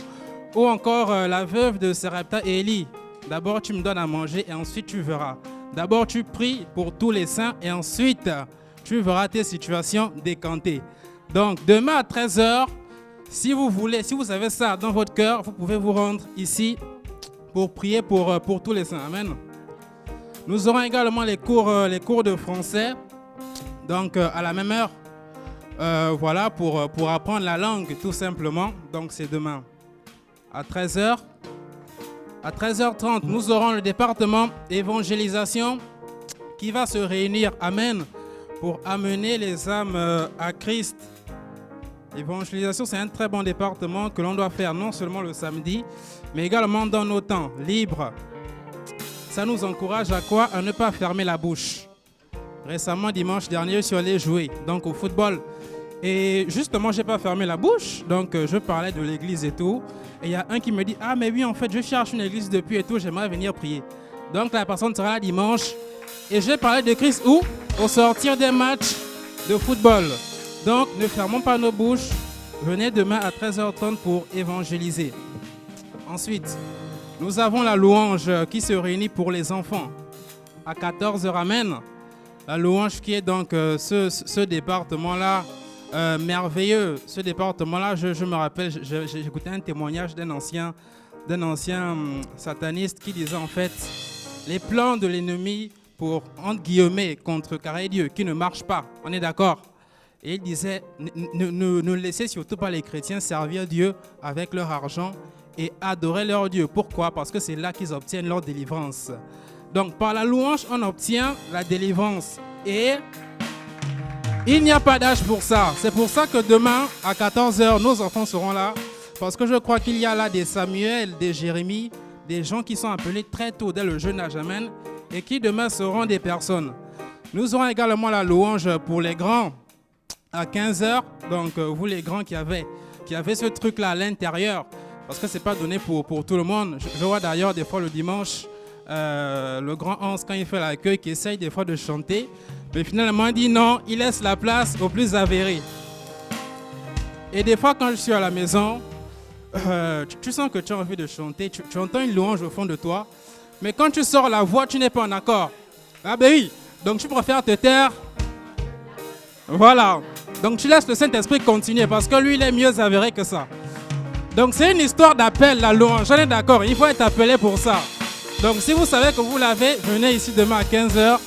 Speaker 6: Ou encore la veuve de Sarepta et Élie. D'abord, tu me donnes à manger et ensuite tu verras. D'abord, tu pries pour tous les saints et ensuite, tu verras tes situations décantées. Donc, demain à 13h, si vous avez ça dans votre cœur, vous pouvez vous rendre ici pour prier pour tous les saints. Amen. Nous aurons également les cours de français, donc à la même heure, voilà, pour apprendre la langue tout simplement. Donc, c'est demain à 13h. À 13h30, nous aurons le département évangélisation qui va se réunir, amen, pour amener les âmes à Christ. L'évangélisation, c'est un très bon département que l'on doit faire non seulement le samedi, mais également dans nos temps libres. Ça nous encourage à quoi? À ne pas fermer la bouche. Récemment, dimanche dernier, je suis allé jouer donc au football. Et justement, je n'ai pas fermé la bouche, donc je parlais de l'église et tout. Et il y a un qui me dit, ah mais oui, en fait, je cherche une église depuis et tout, j'aimerais venir prier. Donc la personne sera là dimanche. Et je vais parler de Christ où? Au sortir des matchs de football. Donc ne fermons pas nos bouches. Venez demain à 13h30 pour évangéliser. Ensuite, nous avons la louange qui se réunit pour les enfants. À 14h, amen. La louange qui est donc ce département-là. Merveilleux, ce département-là, je me rappelle, j'ai écouté un témoignage d'un ancien sataniste qui disait en fait les plans de l'ennemi pour, entre guillemets, contrecarrer Dieu, qui ne marchent pas, on est d'accord. Et il disait, ne laissez surtout pas les chrétiens servir Dieu avec leur argent et adorer leur Dieu. Pourquoi? Parce que c'est là qu'ils obtiennent leur délivrance. Donc par la louange, on obtient la délivrance. Et il n'y a pas d'âge pour ça. C'est pour ça que demain, à 14h, nos enfants seront là. Parce que je crois qu'il y a là des Samuel, des Jérémie, des gens qui sont appelés très tôt dès le jeune âge, amen, et qui demain seront des personnes. Nous aurons également la louange pour les grands à 15h. Donc vous les grands qui avez ce truc-là à l'intérieur, parce que ce n'est pas donné pour tout le monde. Je vois d'ailleurs des fois le dimanche, le grand Hans, quand il fait l'accueil, qui essaye des fois de chanter, mais finalement il dit non, il laisse la place aux plus avérés. Et des fois quand je suis à la maison, tu sens que tu as envie de chanter, tu entends une louange au fond de toi, mais quand tu sors la voix, tu n'es pas en accord. Ah ben oui, donc tu préfères te taire. Voilà, donc tu laisses le Saint-Esprit continuer, parce que lui il est mieux avéré que ça. Donc c'est une histoire d'appel, la louange, j'en ai d'accord, il faut être appelé pour ça. Donc si vous savez que vous l'avez, venez ici demain à 15h.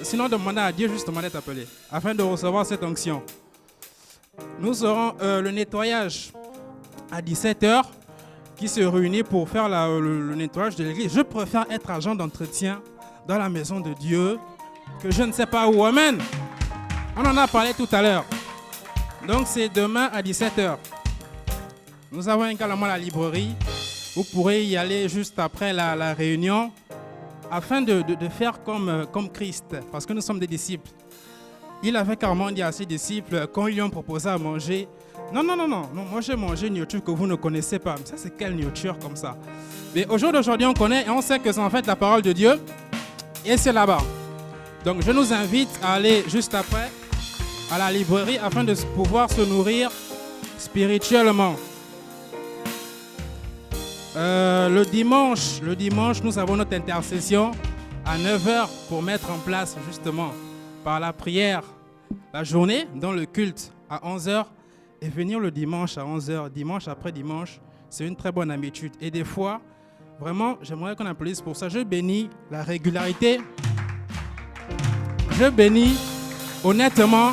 Speaker 6: Sinon demandez à Dieu justement d'être appelé, afin de recevoir cette onction. Nous aurons le nettoyage à 17h, qui se réunit pour faire le nettoyage de l'église. Je préfère être agent d'entretien dans la maison de Dieu que je ne sais pas où. Amen. On en a parlé tout à l'heure. Donc c'est demain à 17h. Nous avons également la librairie. Vous pourrez y aller juste après la réunion, afin de faire comme Christ, parce que nous sommes des disciples. Il avait carrément dit à ses disciples, quand ils lui ont proposé à manger, non, moi j'ai mangé une nourriture que vous ne connaissez pas. Ça c'est quelle nourriture comme ça? Mais au jour d'aujourd'hui on connaît et on sait que c'est en fait la parole de Dieu, et c'est là-bas. Donc je nous invite à aller juste après à la librairie afin de pouvoir se nourrir spirituellement. Le dimanche, nous avons notre intercession à 9h pour mettre en place justement par la prière la journée dans le culte à 11h et venir le dimanche à 11h, dimanche après dimanche. C'est une très bonne habitude. Et des fois, vraiment, j'aimerais qu'on applaudisse pour ça. Je bénis la régularité. Je bénis honnêtement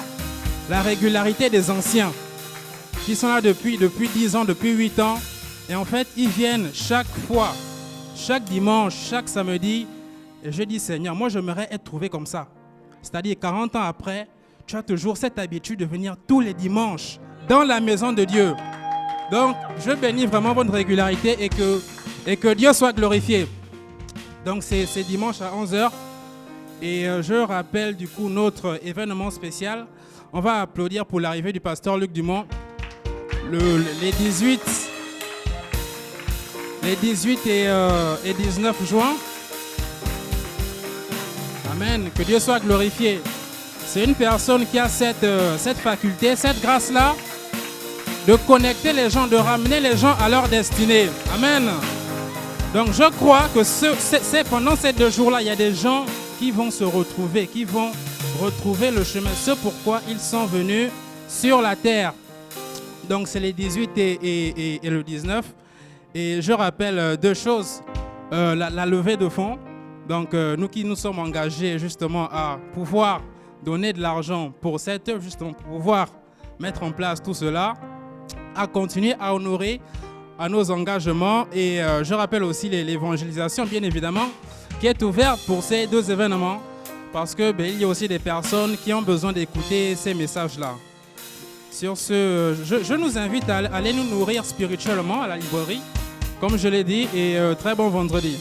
Speaker 6: la régularité des anciens qui sont là depuis 10 ans, depuis 8 ans. Et en fait, ils viennent chaque fois, chaque dimanche, chaque samedi. Et je dis, Seigneur, moi, j'aimerais être trouvé comme ça. C'est-à-dire, 40 ans après, tu as toujours cette habitude de venir tous les dimanches dans la maison de Dieu. Donc, je bénis vraiment votre régularité et que Dieu soit glorifié. Donc, c'est dimanche à 11h. Et je rappelle du coup notre événement spécial. On va applaudir pour l'arrivée du pasteur Luc Dumont les 18 et 19 juin. Amen. Que Dieu soit glorifié. C'est une personne qui a cette faculté, cette grâce-là, de connecter les gens, de ramener les gens à leur destinée. Amen. Donc je crois que pendant ces 2 jours-là, il y a des gens qui vont se retrouver, qui vont retrouver le chemin. Ce pourquoi ils sont venus sur la terre. Donc c'est les 18 et le 19. Et je rappelle 2 choses. La levée de fonds. Donc nous qui nous sommes engagés justement à pouvoir donner de l'argent pour cette œuvre, justement pour pouvoir mettre en place tout cela, à continuer à honorer à nos engagements. Et je rappelle aussi l'évangélisation, bien évidemment, qui est ouverte pour ces 2 événements, parce que il y a aussi des personnes qui ont besoin d'écouter ces messages-là. Sur ce, je nous invite à aller nous nourrir spirituellement à la librairie, comme je l'ai dit, et très bon vendredi.